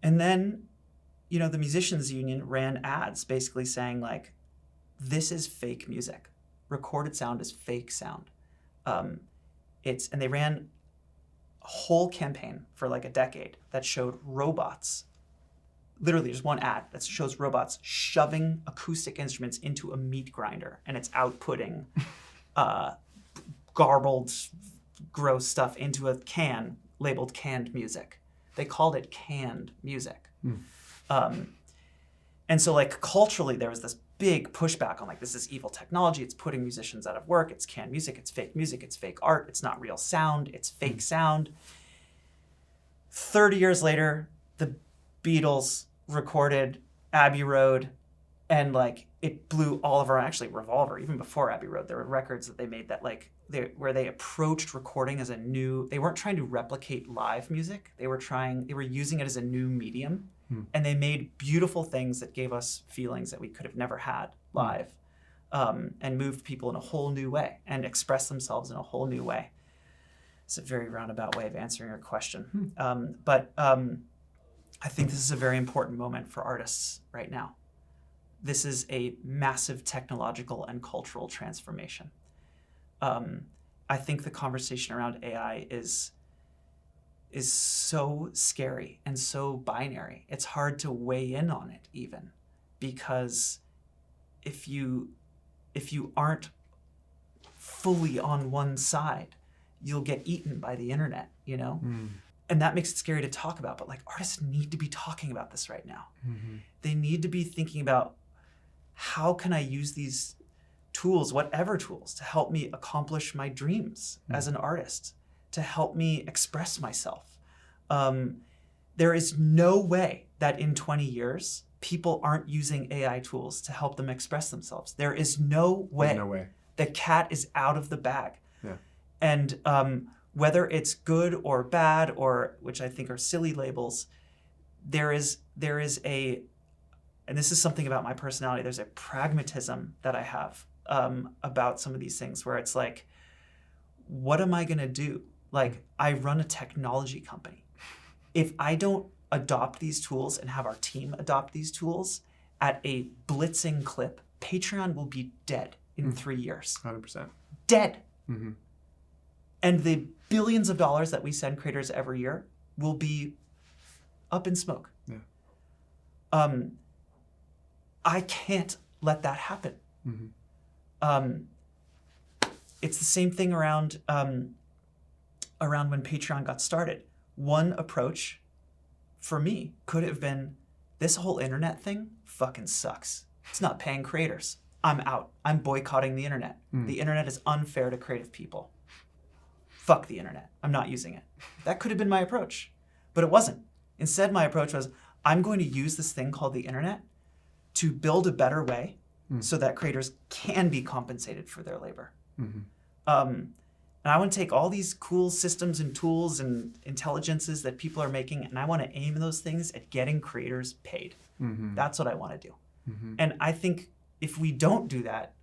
then, the Musicians Union ran ads basically saying like, this is fake music. Recorded sound is fake sound. And they ran a whole campaign for like a decade that showed robots, literally just one ad that shows robots shoving acoustic instruments into a meat grinder, and it's outputting garbled, gross stuff into a can labeled canned music. They called it canned music. And so like culturally there was this big pushback on like, this is evil technology, it's putting musicians out of work, it's canned music, it's fake art, it's not real sound, it's fake sound. 30 years later, the Beatles recorded Abbey Road, and like it blew all of our, actually Revolver, even before Abbey Road, there were records that they made that like where they approached recording as they weren't trying to replicate live music, they were using it as a new medium, and they made beautiful things that gave us feelings that we could have never had live, and moved people in a whole new way and expressed themselves in a whole new way. It's a very roundabout way of answering your question. But I think this is a very important moment for artists right now. This is a massive technological and cultural transformation. I think the conversation around AI is so scary and so binary. It's hard to weigh in on it even, because if you aren't fully on one side, you'll get eaten by the internet, And that makes it scary to talk about, but like artists need to be talking about this right now. They need to be thinking about, how can I use these tools, whatever tools, to help me accomplish my dreams as an artist, to help me express myself. There is no way that in 20 years, people aren't using AI tools to help them express themselves. There is no way. There's no way. The cat is out of the bag. Yeah. And whether it's good or bad, or which I think are silly labels, there is a, and this is something about my personality, there's a pragmatism that I have about some of these things, where it's like, what am I gonna do? Like, I run a technology company. If I don't adopt these tools and have our team adopt these tools at a blitzing clip, Patreon will be dead in 3 years. 100%. Dead. And the billions of dollars that we send creators every year will be up in smoke. Yeah. I can't let that happen. It's the same thing around when Patreon got started. One approach for me could have been, this whole internet thing fucking sucks. It's not paying creators. I'm out. I'm boycotting the internet. The internet is unfair to creative people. Fuck the internet. I'm not using it. That could have been my approach, but it wasn't. Instead, my approach was, I'm going to use this thing called the internet to build a better way so that creators can be compensated for their labor. And I want to take all these cool systems and tools and intelligences that people are making, and I want to aim those things at getting creators paid. That's what I want to do. And I think if we don't do that,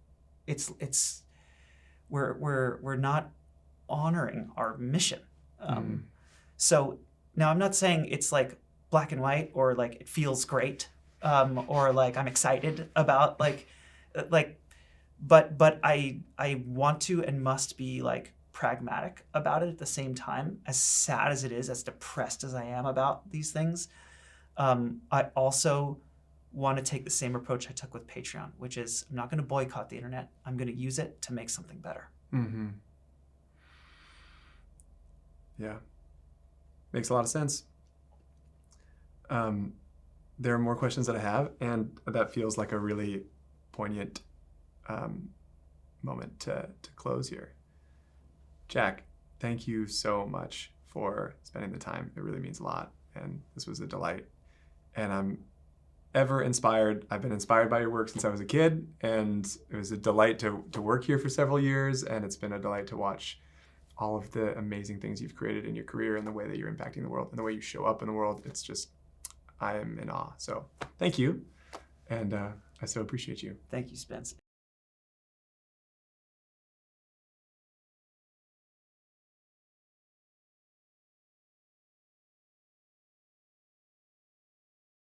we're not honoring our mission. So now I'm not saying it's like black and white, or like it feels great, or like I'm excited about but I want to and must be like pragmatic about it at the same time. As sad as it is, as depressed as I am about these things, I also want to take the same approach I took with Patreon, which is, I'm not going to boycott the internet. I'm going to use it to make something better. Yeah. Makes a lot of sense. There are more questions that I have, and that feels like a really poignant moment to close here. Jack, thank you so much for spending the time. It really means a lot, and this was a delight. And I'm ever inspired. I've been inspired by your work since I was a kid, and it was a delight to work here for several years, and it's been a delight to watch all of the amazing things you've created in your career and the way that you're impacting the world and the way you show up in the world. It's just, I am in awe. So thank you, and I so appreciate you. Thank you, Spence.